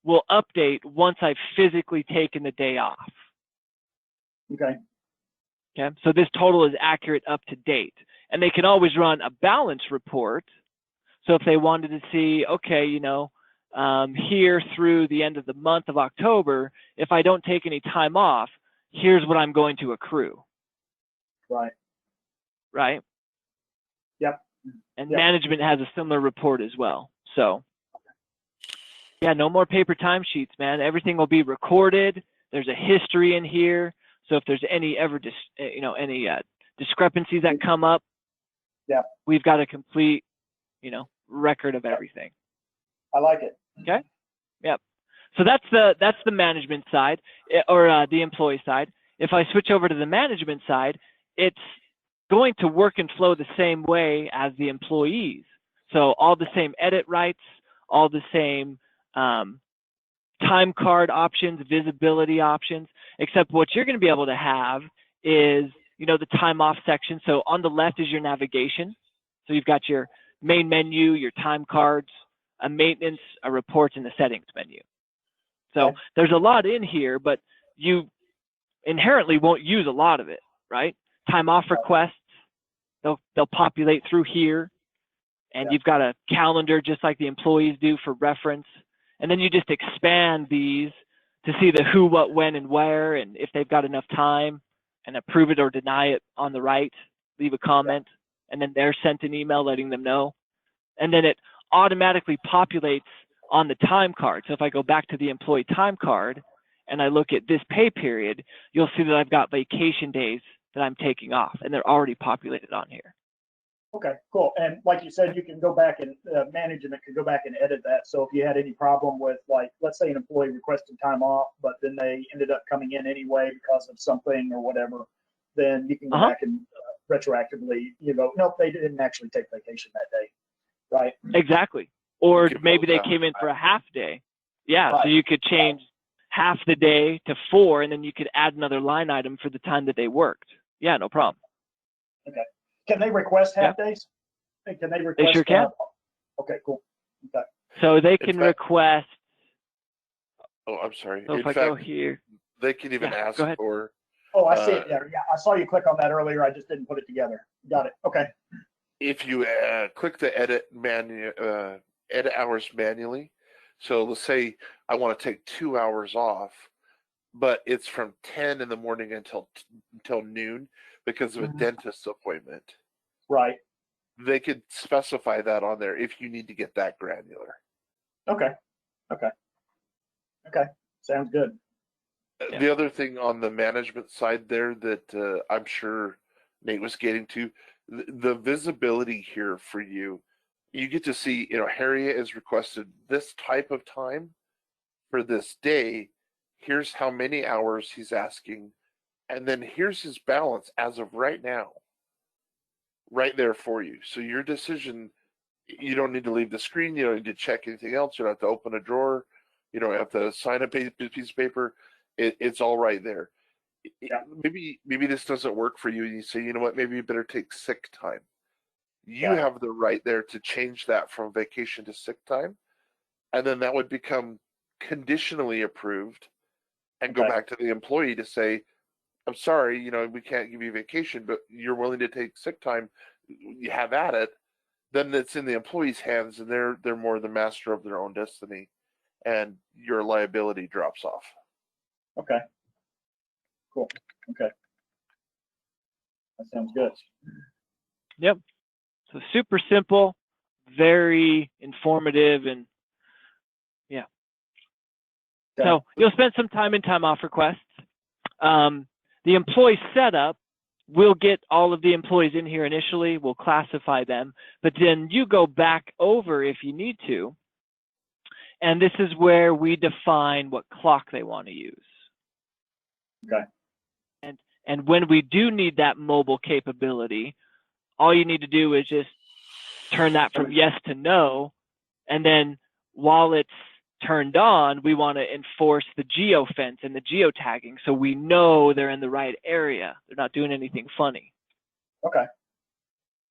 will update once I've physically taken the day off. Okay. So this total is accurate up to date. And they can always run a balance report. So if they wanted to see, here through the end of the month of October, if I don't take any time off, here's what I'm going to accrue. Right? Yep. And management has a similar report as well. So, no more paper timesheets, man. Everything will be recorded. There's a history in here. So if there's any discrepancies that come up, we've got a complete, record of everything. I like it. Okay. Yep. So that's the management side, or the employee side. If I switch over to the management side, it's going to work and flow the same way as the employees. So all the same edit rights, all the same time card options, visibility options, except what you're going to be able to have is, the time off section. So on the left is your navigation. So you've got your main menu, your time cards, a maintenance, a reports, and the settings menu. So there's a lot in here, but you inherently won't use a lot of it, right? Time off requests, they'll populate through here, and you've got a calendar just like the employees do for reference. And then you just expand these to see the who, what, when, and where, and if they've got enough time, and approve it or deny it on the right, leave a comment, and then they're sent an email letting them know. And then it automatically populates on the time card. So if I go back to the employee time card and I look at this pay period, you'll see that I've got vacation days that I'm taking off, and they're already populated on here. Okay, cool. And like you said, you can go back and management can go back and edit that. So if you had any problem with, like, let's say an employee requested time off, but then they ended up coming in anyway because of something or whatever, then you can go back and retroactively, nope, they didn't actually take vacation that day, right? Exactly. Or maybe they came in for a half day. Yeah, right. So you could change half the day to 4, and then you could add another line item for the time that they worked. Yeah, no problem. Okay. Can they request half days? Can they request? They sure can. Okay, cool. Okay. So they can request. Oh, I'm sorry. So if I go here, they can even ask for. Oh, I see it there. Yeah, I saw you click on that earlier. I just didn't put it together. Got it. Okay. If you click the edit hours manually, so let's say I want to take 2 hours off, but it's from 10 in the morning until noon because of a dentist appointment. Right. They could specify that on there if you need to get that granular. Okay. Sounds good. The other thing on the management side there that I'm sure Nate was getting to, the visibility here for you, you get to see, Harriet has requested this type of time for this day. Here's how many hours he's asking. And then here's his balance as of right now, right there for you. So your decision, you don't need to leave the screen. You don't need to check anything else. You don't have to open a drawer. You don't have to sign a piece of paper. It's all right there. Yeah. Maybe this doesn't work for you, and you say, you know what, maybe you better take sick time. You have the right there to change that from vacation to sick time, and then that would become conditionally approved and go back to the employee to say, I'm sorry, we can't give you vacation, but you're willing to take sick time. You have at it. Then it's in the employee's hands, and they're more the master of their own destiny, and your liability drops off. Okay. Cool. Okay. That sounds good. Yep. So super simple, very informative, and so you'll spend some time in time off requests. The employee setup, we'll get all of the employees in here initially, we'll classify them, but then you go back over if you need to, and this is where we define what clock they want to use. Okay. And when we do need that mobile capability, all you need to do is just turn that from yes to no, and then while it's turned on, we want to enforce the geofence and the geotagging so we know they're in the right area. They're not doing anything funny. Okay.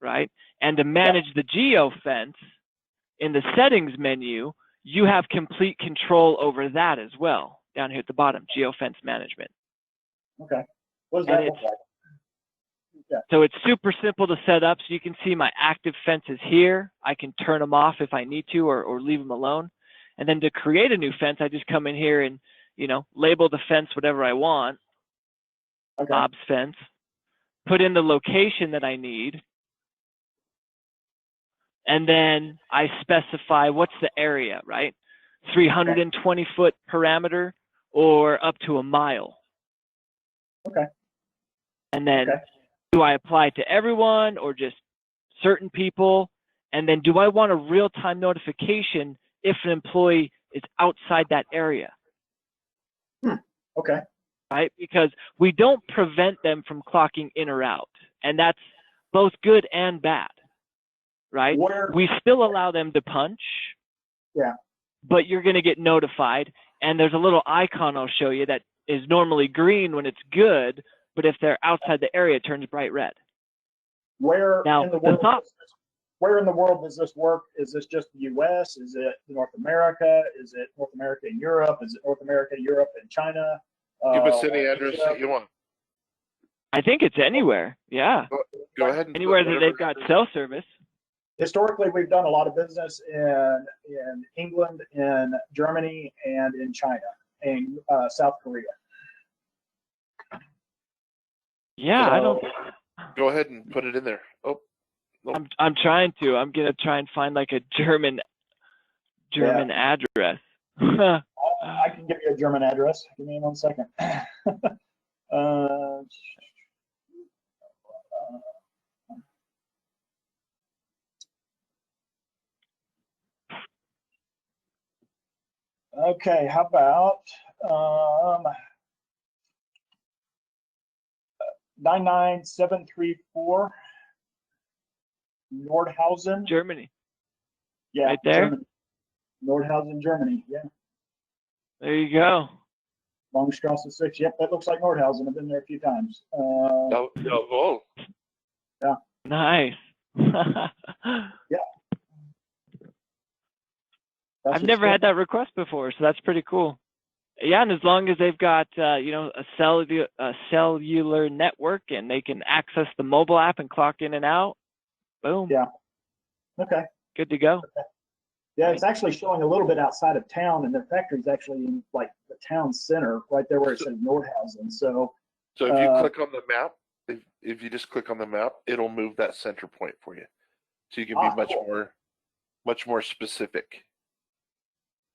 Right? And to manage the geofence in the settings menu, you have complete control over that as well. Down here at the bottom, geofence management. Okay. What does that look like? Yeah. So it's super simple to set up. So you can see my active fences here. I can turn them off if I need to or leave them alone. And then to create a new fence, I just come in here and, label the fence whatever I want. Okay. Bob's fence. Put in the location that I need. And then I specify what's the area, right? 320-foot parameter or up to a mile. Okay. And then do I apply to everyone or just certain people? And then do I want a real-time notification if an employee is outside that area? Okay. Right? Because we don't prevent them from clocking in or out. And that's both good and bad. Right? We still allow them to punch. Yeah. But you're going to get notified. And there's a little icon I'll show you that is normally green when it's good, but if they're outside the area, it turns bright red. Where in the world does this work? Is this just the U.S.? Is it North America? Is it North America and Europe? Is it North America, Europe, and China? Give us any address that you want. I think it's anywhere. Yeah. Go ahead and Anywhere put that whatever they've got address. cell service. Historically, we've done a lot of business in England, in Germany, and in China, and South Korea. Yeah, I don't. Go ahead and put it in there. Oh, nope. I'm trying to. I'm gonna try and find like a German address. I can give you a German address. Give me 1 second. Okay, how about 99734 Nordhausen. Germany. Yeah, Right there? Germany. Nordhausen, Germany. Yeah. There you go. Longstrasse 6. Yep, that looks like Nordhausen. I've been there a few times. Oh. Yeah. Nice. Yeah. I've never had that request before, so that's pretty cool. Yeah, and as long as they've got a cellular network and they can access the mobile app and clock in and out, boom. Yeah. Okay. Good to go. Okay. Yeah, it's actually showing a little bit outside of town, and their factory's actually in like the town center, right there where it says Nordhausen. So if you click on the map, if you just click on the map, it'll move that center point for you, so you can be much more specific.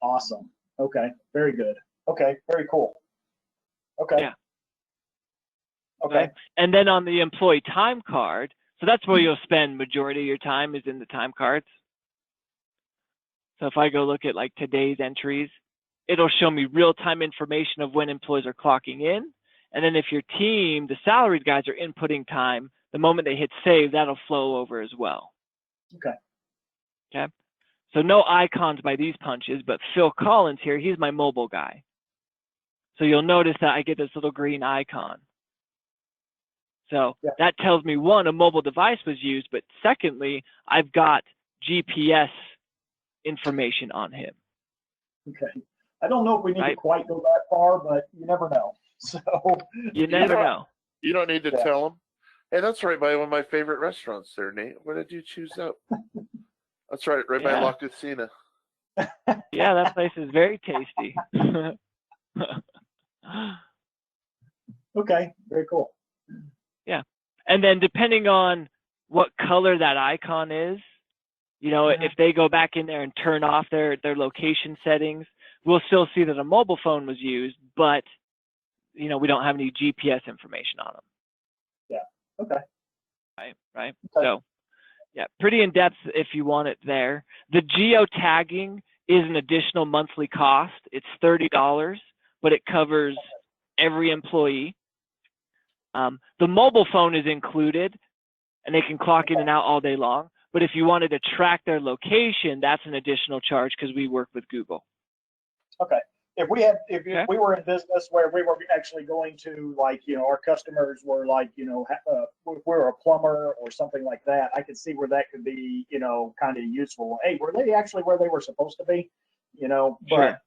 Awesome. Okay. Very good. Okay. Very cool. Okay. Yeah. Okay. Right. And then on the employee time card, so that's where you'll spend majority of your time is in the time cards. So if I go look at like today's entries, it'll show me real-time information of when employees are clocking in. And then if your team, the salaried guys, are inputting time, the moment they hit save, that'll flow over as well. Okay. Okay. So no icons by these punches, but Phil Collins here, he's my mobile guy. So you'll notice that I get this little green icon. So that tells me, one, a mobile device was used, but secondly, I've got GPS information on him. Okay. I don't know if we need to quite go that far, but you never know. So you never know. You don't need to tell them. Hey, that's right by one of my favorite restaurants there, Nate. What did you choose up? That's right by La Cucina. Yeah, that place is very tasty. Okay, very cool. Yeah. And then depending on what color that icon is, if they go back in there and turn off their location settings, we'll still see that a mobile phone was used, but we don't have any GPS information on them. Yeah. Okay. Right. Okay. So, yeah, pretty in depth if you want it there. The geotagging is an additional monthly cost. It's $30, but it covers every employee. The mobile phone is included, and they can clock in and out all day long. But if you wanted to track their location, that's an additional charge because we work with Google. Okay. If we were in business where we were actually going to, like, our customers were like, if we're a plumber or something like that, I could see where that could be, kind of useful. Hey, were they actually where they were supposed to be? But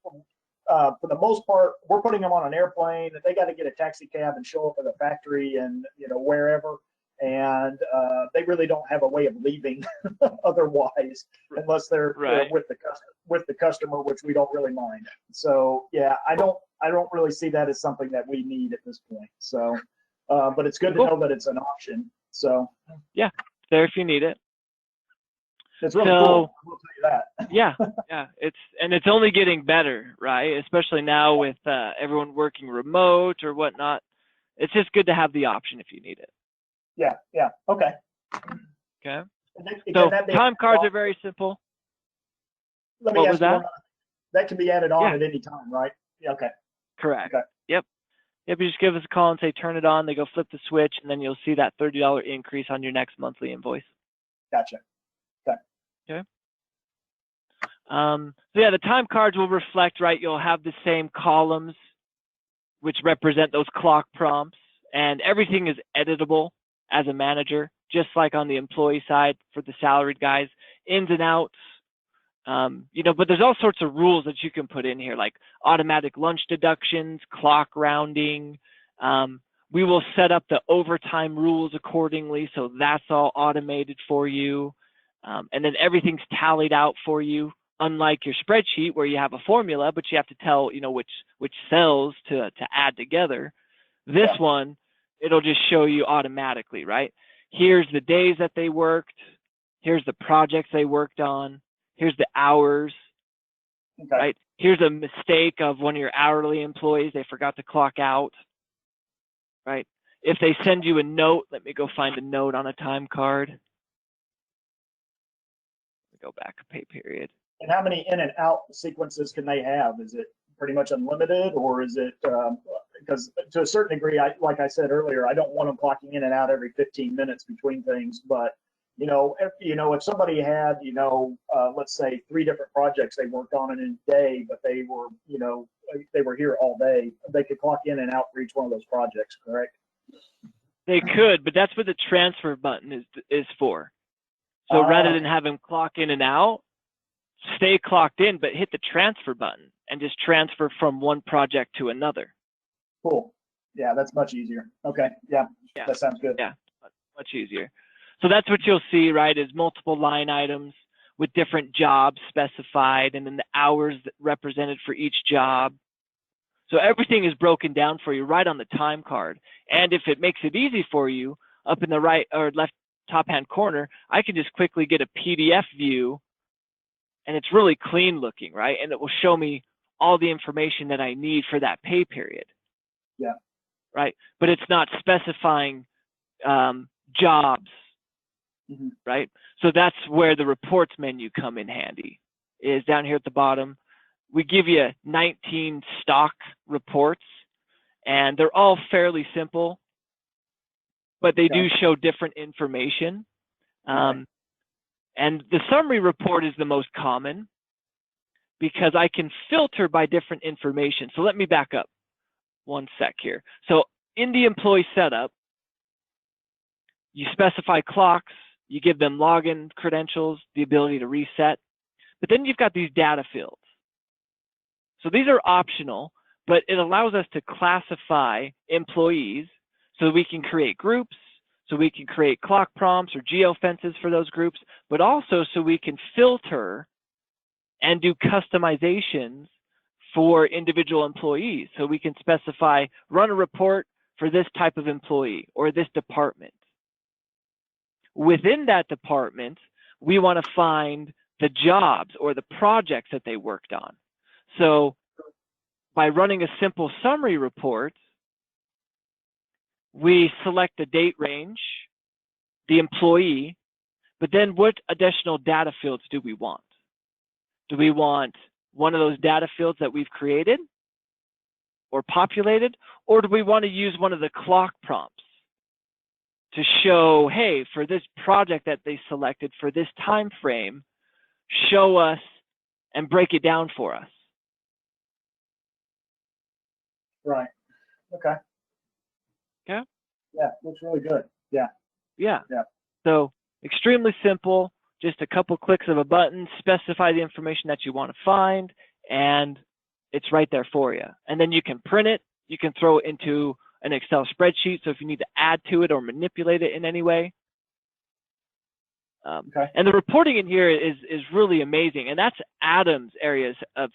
for the most part, we're putting them on an airplane. They got to get a taxi cab and show up at the factory and, wherever. And they really don't have a way of leaving otherwise, unless they're with the customer, which we don't really mind. So yeah, I don't really see that as something that we need at this point. So, but it's good to know that it's an option. So yeah, there if you need it. It's really cool. We'll tell you that. Yeah. It's only getting better, right? Especially now with everyone working remote or whatnot. It's just good to have the option if you need it. Yeah. Okay. Okay. So time cards are very simple. Let me ask you one. That can be added on at any time, right? Yeah. Okay. Correct. Okay. Yep. You just give us a call and say turn it on. They go flip the switch, and then you'll see that $30 increase on your next monthly invoice. Gotcha. Okay. So yeah, the time cards will reflect, right? You'll have the same columns, which represent those clock prompts, and everything is editable as a manager, just like on the employee side for the salaried guys. Ins and outs, But there's all sorts of rules that you can put in here, like automatic lunch deductions, clock rounding. We will set up the overtime rules accordingly, so that's all automated for you. And then everything's tallied out for you, unlike your spreadsheet where you have a formula, but you have to tell, which cells to add together. This one, it'll just show you automatically, right? Here's the days that they worked. Here's the projects they worked on. Here's the hours, right? Here's a mistake of one of your hourly employees. They forgot to clock out, right? If they send you a note, let me go find a note on a time card. Let me go back a pay period. And how many in and out sequences can they have? Is it pretty much unlimited, or is it, because to a certain degree, like I said earlier, I don't want them clocking in and out every 15 minutes between things, but if somebody had, let's say 3 different projects they worked on in a day, but they were here all day, they could clock in and out for each one of those projects, correct? They could, but that's what the transfer button is for. So rather than have them clock in and out, stay clocked in, but hit the transfer button and just transfer from one project to another. Cool. Yeah, that's much easier. Okay. Yeah. That sounds good. Yeah, much easier. So that's what you'll see, right, is multiple line items with different jobs specified and then the hours represented for each job. So everything is broken down for you right on the time card. And if it makes it easy for you, up in the right or left top hand corner, I can just quickly get a PDF view, and it's really clean looking, right? And it will show me all the information that I need for that pay period. Yeah. Right. But it's not specifying jobs. Mm-hmm. Right? So that's where the reports menu come in handy, is down here at the bottom. We give you 19 stock reports, and they're all fairly simple, but they do show different information. And the summary report is the most common because I can filter by different information. So let me back up one sec here. So in the employee setup, you specify clocks, you give them login credentials, the ability to reset, but then you've got these data fields. So these are optional, but it allows us to classify employees so we can create groups, so we can create clock prompts or geofences for those groups, but also so we can filter and do customizations for individual employees. So we can specify, run a report for this type of employee or this department. Within that department, we want to find the jobs or the projects that they worked on. So by running a simple summary report, we select the date range, the employee, but then what additional data fields do we want? Do we want one of those data fields that we've created or populated, or do we want to use one of the clock prompts to show, hey, for this project that they selected for this time frame, show us and break it down for us? Right. Okay. Yeah. Yeah, looks really good. Yeah. Yeah. Yeah. So extremely simple, just a couple clicks of a button, specify the information that you want to find, and it's right there for you. And then you can print it, you can throw it into an Excel spreadsheet, so if you need to add to it or manipulate it in any way. And the reporting in here is really amazing, and that's Adam's areas of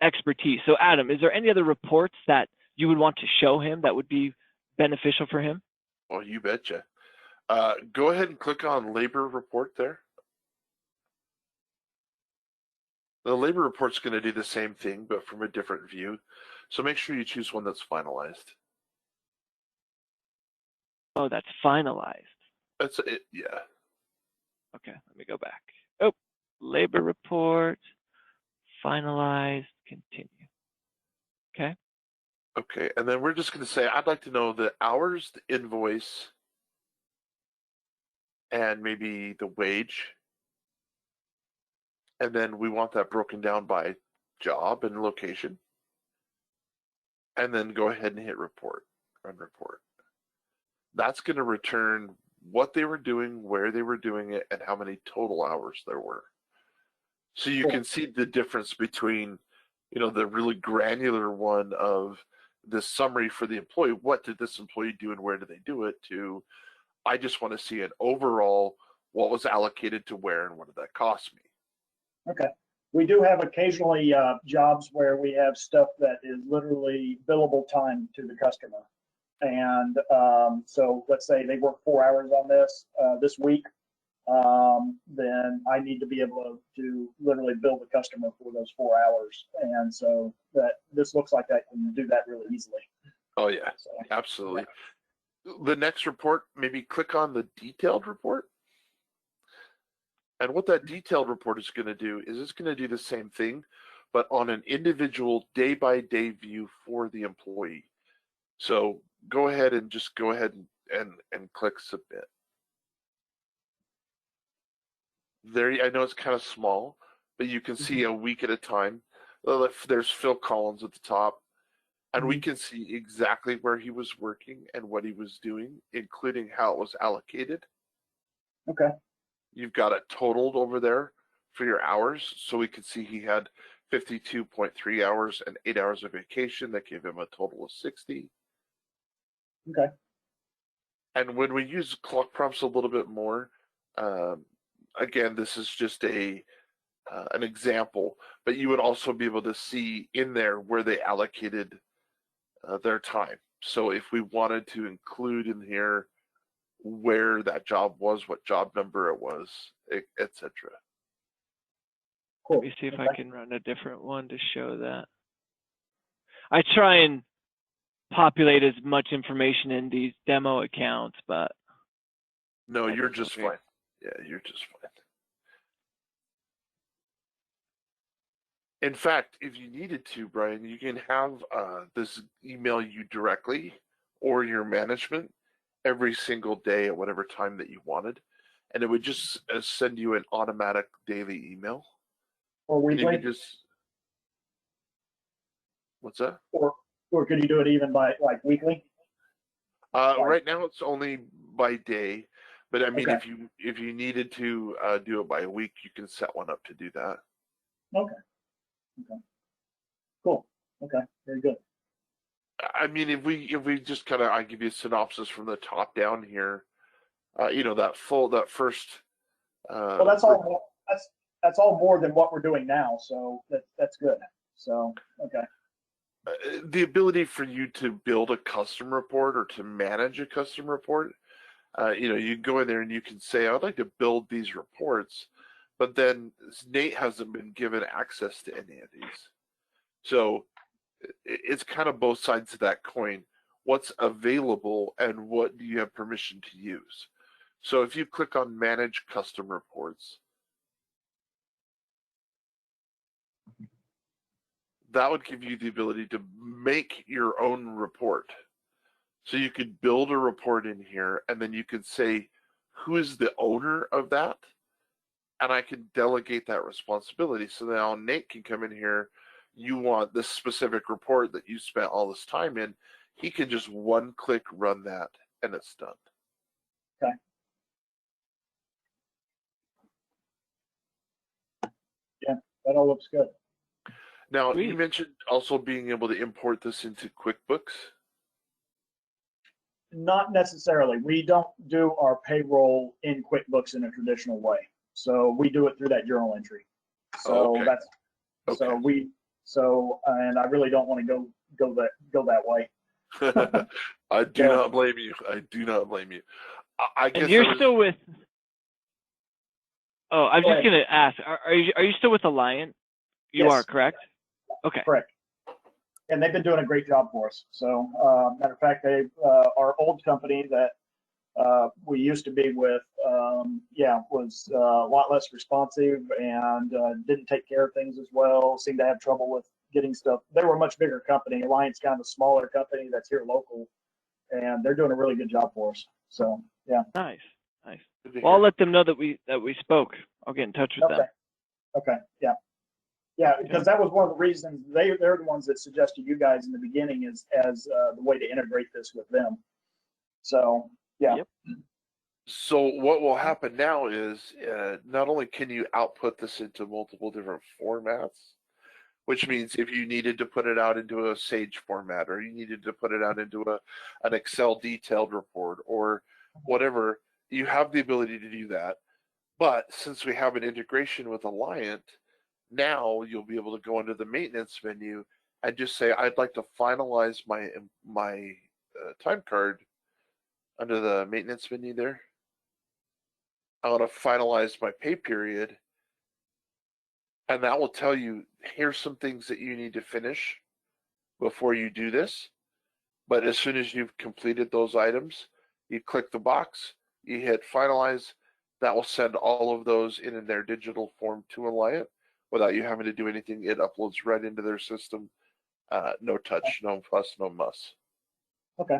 expertise. So Adam, is there any other reports that you would want to show him that would be beneficial for him? Well, you betcha. Go ahead and click on labor report there. The labor report's going to do the same thing, but from a different view. So make sure you choose one that's finalized. Oh, that's finalized. That's it, yeah. Okay, let me go back. Oh, labor report, finalized, continue. Okay. Okay, and then we're just going to say, I'd like to know the hours, the invoice, and maybe the wage. And then we want that broken down by job and location. And then go ahead and hit report, run report. That's going to return what they were doing, where they were doing it, and how many total hours there were. So you Cool. can see the difference between, the really granular one of this summary for the employee. What did this employee do and where did they do it? To, I just want to see an overall, what was allocated to where and what did that cost me? Okay. We do have occasionally jobs where we have stuff that is literally billable time to the customer. And so let's say they work 4 hours on this week, then I need to be able to literally bill the customer for those 4 hours. And so that this looks like I can do that really easily. Oh yeah, So, absolutely. Yeah. The next report, maybe click on the detailed report. And what that detailed report is going to do is it's going to do the same thing, but on an individual day-by-day view for the employee. So go ahead and just go ahead and click submit. There, I know it's kind of small, but you can see a week at a time. There's Phil Collins at the top, and we can see exactly where he was working and what he was doing, including how it was allocated. Okay. You've got it totaled over there for your hours, so we can see he had 52.3 hours and 8 hours of vacation. That gave him a total of 60. Okay. And when we use clock prompts a little bit more, again, this is just an example, but you would also be able to see in there where they allocated their time. So if we wanted to include in here where that job was, what job number it was, etc. Cool. Let me see if I can run a different one to show that. I try and populate as much information in these demo accounts, but no, you're just fine. Yeah, you're just fine. In fact, if you needed to, Brian, you can have this email you directly or your management every single day at whatever time that you wanted, and it would just send you an automatic daily email. Or weekly? What's that? Or could you do it even by like weekly? Right now it's only by day, but I mean, okay. if you needed to do it by a week, you can set one up to do that. Okay. Okay. Cool. Okay. Very good. I mean, if we just kind of, I give you a synopsis from the top down here, that first. Well, that's all. That's all more than what we're doing now, so that's good. So okay. The ability for you to build a custom report or to manage a custom report, you go in there and you can say, I would like to build these reports, but then Nate hasn't been given access to any of these. So it's kind of both sides of that coin. What's available and what do you have permission to use? So if you click on Manage Custom Reports, that would give you the ability to make your own report. So you could build a report in here, and then you could say, who is the owner of that? And I can delegate that responsibility. So now Nate can come in here. You want this specific report that you spent all this time in. He can just one click run that, and it's done. Okay. Yeah, that all looks good. Now, you mentioned also being able to import this into QuickBooks. Not necessarily. We don't do our payroll in QuickBooks in a traditional way. So we do it through that journal entry. So that's and I really don't want to go that way. I do not blame you. I do not blame you. I guess and you're still with. Oh, I'm just gonna ask. Are you still with Alliant? You are, correct? Okay. Correct. And they've been doing a great job for us. So, matter of fact, they our old company that we used to be with, was a lot less responsive and didn't take care of things as well. Seemed to have trouble with getting stuff. They were a much bigger company. Alliant's kind of a smaller company that's here local, and they're doing a really good job for us. So, yeah. Nice. Well, I'll let them know that we spoke. I'll get in touch with them. Okay. Yeah. Yeah, because that was one of the reasons they're the ones that suggested you guys in the beginning as the way to integrate this with them. So yeah. Yep. So what will happen now is not only can you output this into multiple different formats, which means if you needed to put it out into a Sage format, or you needed to put it out into an Excel detailed report or whatever, you have the ability to do that. But since we have an integration with Alliant, now you'll be able to go into the maintenance menu and just say, I'd like to finalize my time card under the maintenance menu there. I want to finalize my pay period, and that will tell you, here's some things that you need to finish before you do this. But as soon as you've completed those items, you click the box, you hit finalize. That will send all of those in their digital form to Alliant without you having to do anything. It uploads right into their system. No touch, no fuss, no muss. Okay.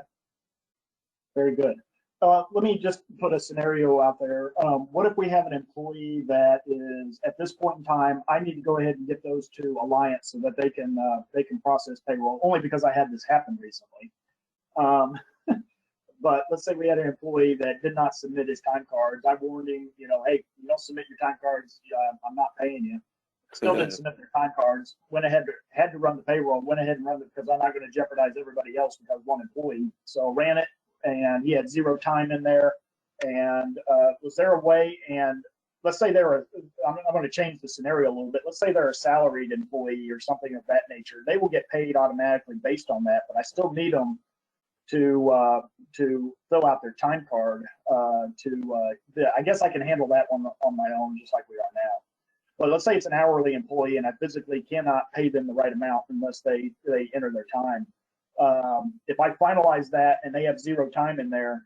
Very good. Let me just put a scenario out there. What if we have an employee that is, at this point in time, I need to go ahead and get those to Alliance so that they can process payroll, only because I had this happen recently. But let's say we had an employee that did not submit his time cards. I warned him, hey, you don't submit your time cards, I'm not paying you. Still didn't submit their time cards. Went ahead, had to run the payroll. Went ahead and run it because I'm not going to jeopardize everybody else because one employee. So ran it, and he had 0 time in there. And was there a way? And let's say I'm going to change the scenario a little bit. Let's say they're a salaried employee or something of that nature. They will get paid automatically based on that, but I still need them to fill out their time card. I guess I can handle that one on my own, just like we are now. But let's say it's an hourly employee and I physically cannot pay them the right amount unless they enter their time. If I finalize that and they have 0 time in there,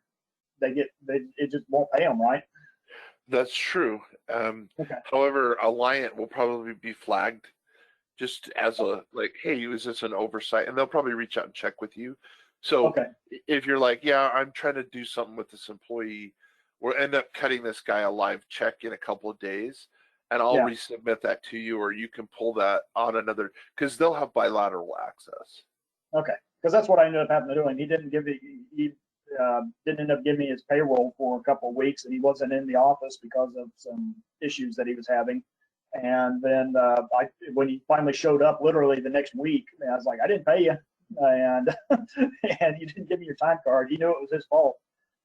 it just won't pay them, right? That's true. Okay. However, Alliant will probably be flagged just as hey, is this an oversight? And they'll probably reach out and check with you. So okay. If you're like, yeah, I'm trying to do something with this employee, we'll end up cutting this guy a live check in a couple of days, and I'll resubmit that to you, or you can pull that on another, because they'll have bilateral access. Okay, because that's what I ended up having to do. And he didn't didn't end up giving me his payroll for a couple of weeks, and he wasn't in the office because of some issues that he was having. And then when he finally showed up, literally the next week, I was like, I didn't pay you, and and you didn't give me your time card. He knew it was his fault.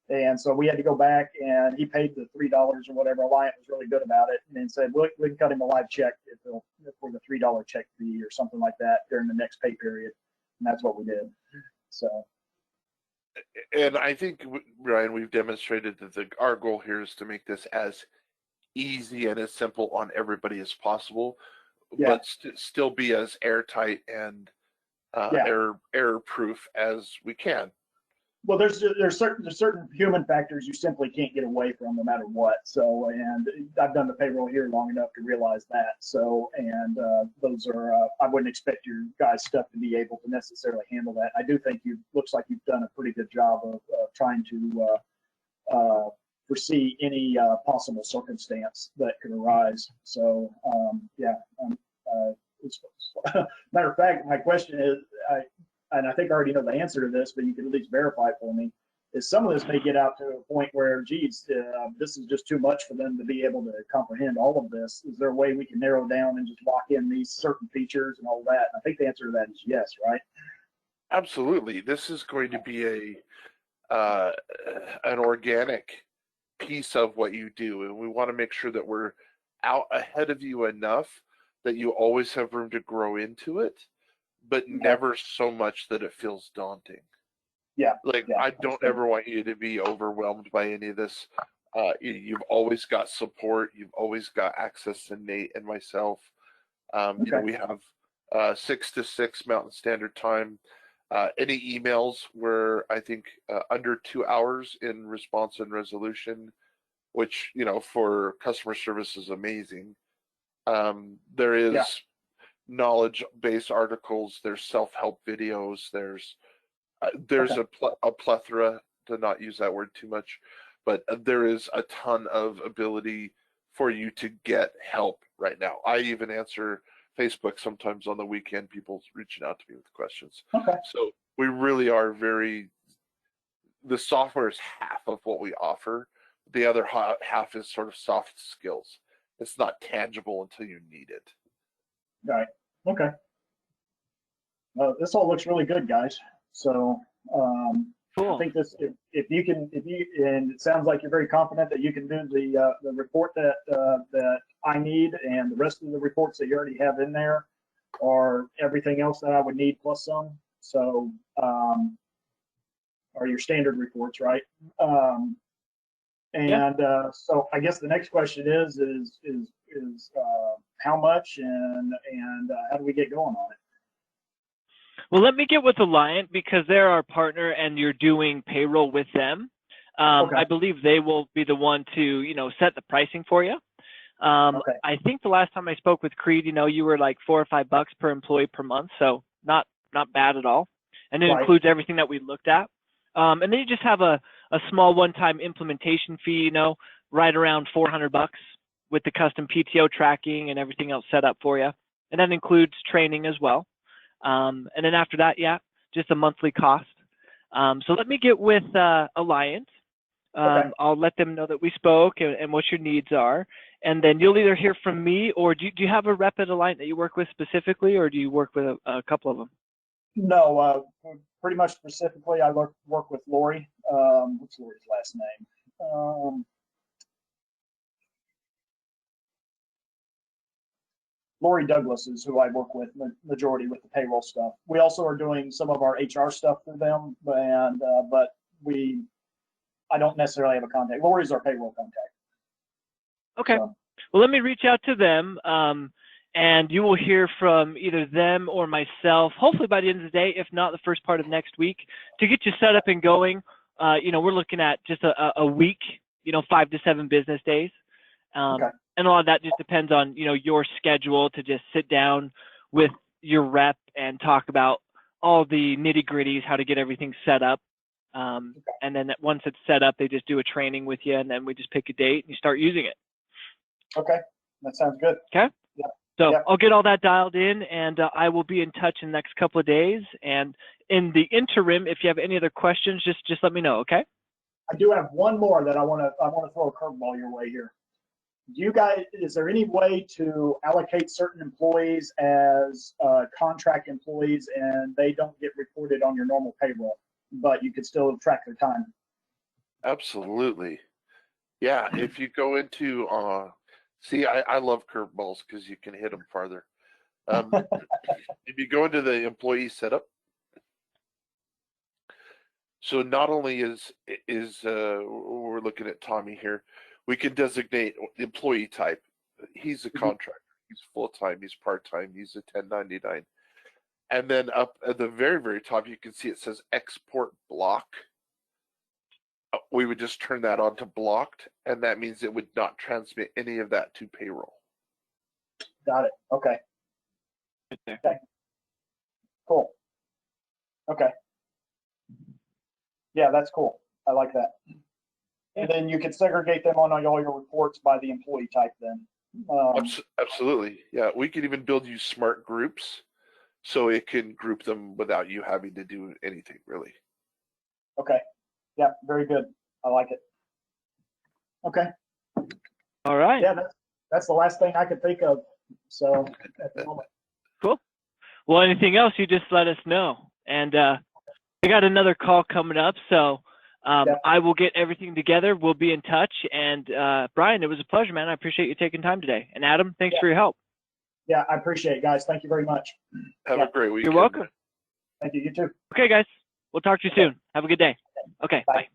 And so we had to go back, and he paid the $3 or whatever. Alliant was really good about it, and then said we can cut him a live check for the $3 check fee or something like that during the next pay period, and that's what we did. So. And I think, Ryan, we've demonstrated that our goal here is to make this as easy and as simple on everybody as possible, but still be as airtight and error proof as we can. Well, there's certain human factors you simply can't get away from no matter what. So, and I've done the payroll here long enough to realize that. So, and those are I wouldn't expect your guys' stuff to be able to necessarily handle that. I do think looks like you've done a pretty good job of trying to foresee any possible circumstance that could arise. So, matter of fact, my question is, and I think I already know the answer to this, but you can at least verify it for me, is some of this may get out to a point where, geez, this is just too much for them to be able to comprehend all of this. Is there a way we can narrow down and just lock in these certain features and all that? And I think the answer to that is yes, right? Absolutely. This is going to be an organic piece of what you do, and we want to make sure that we're out ahead of you enough that you always have room to grow into it, but never so much that it feels daunting. I don't ever want you to be overwhelmed by any of this. You've always got support. You've always got access to Nate and myself. We have 6 to 6 Mountain Standard Time. Any emails were, I think, under 2 hours in response and resolution, which, for customer service is amazing. There is knowledge-based articles, there's self-help videos, there's a plethora, to not use that word too much, but there is a ton of ability for you to get help right now. I even answer Facebook sometimes on the weekend, people reaching out to me with questions. So we really are the software is half of what we offer, The other half is sort of soft skills. It's not tangible until you need it. Right. Okay. This all looks really good, guys. So I Cool. think this, if you, and it sounds like you're very confident that you can do the report that I need, and the rest of the reports that you already have in there are everything else that I would need plus some. So are your standard reports, right? So I guess the next question is how much and how do we get going on it? Well, let me get with Alliant because they're our partner and you're doing payroll with them. Okay. I believe they will be the one to, set the pricing for you. Okay. I think the last time I spoke with Creed, you were like $4 or $5 per employee per month. So not bad at all. And it Right. includes everything that we looked at. And then you just have a small one-time implementation fee, right around $400 with the custom PTO tracking and everything else set up for you. And that includes training as well. And then after that, just a monthly cost. So let me get with Alliant. Okay. I'll let them know that we spoke and what your needs are. And then you'll either hear from me or do you have a rep at Alliant that you work with specifically, or do you work with a couple of them? No, pretty much specifically, I work with Lori. What's Lori's last name? Lori Douglas is who I work with majority with the payroll stuff. We also are doing some of our HR stuff for them, but I don't necessarily have a contact. Lori's our payroll contact. Okay. So. Well, let me reach out to them, and you will hear from either them or myself, hopefully by the end of the day, if not the first part of next week, to get you set up and going. We're looking at just a week, 5 to 7 business days. Okay. And a lot of that just depends on, your schedule to just sit down with your rep and talk about all the nitty gritties, how to get everything set up. And then once it's set up, they just do a training with you, and then we just pick a date and you start using it. Okay. That sounds good. Okay. Yeah. So Yep. I'll get all that dialed in, and I will be in touch in the next couple of days. And in the interim, if you have any other questions, just let me know. Okay. I do have one more that I want to throw a curveball your way here. Is there any way to allocate certain employees as contract employees and they don't get reported on your normal payroll, but you could still track their time? Absolutely. Yeah. If you go into, I love curveballs because you can hit them farther. If you go into the employee setup, so not only is we're looking at Tommy here, we can designate the employee type. He's a contractor. He's full-time. He's part-time. He's a 1099. And then up at the very, very top, you can see it says export block. We would just turn that on to blocked, and that means it would not transmit any of that to payroll. Got it. Okay. Okay. Cool. Okay. Yeah, that's cool. I like that. And then you can segregate them on all your reports by the employee type then. Absolutely. Yeah, we could even build you smart groups so it can group them without you having to do anything really. Okay. Yeah, very good. I like it. Okay. All right. Yeah, that's the last thing I could think of. So at the moment. Cool. Well, anything else, you just let us know. And I got another call coming up, so I will get everything together. We'll be in touch. And Brian, it was a pleasure, man. I appreciate you taking time today. And Adam, thanks for your help. Yeah, I appreciate it, guys. Thank you very much. Have a great weekend. You're welcome. Thank you. You too. Okay, guys. We'll talk to you soon. Have a good day. Okay, bye.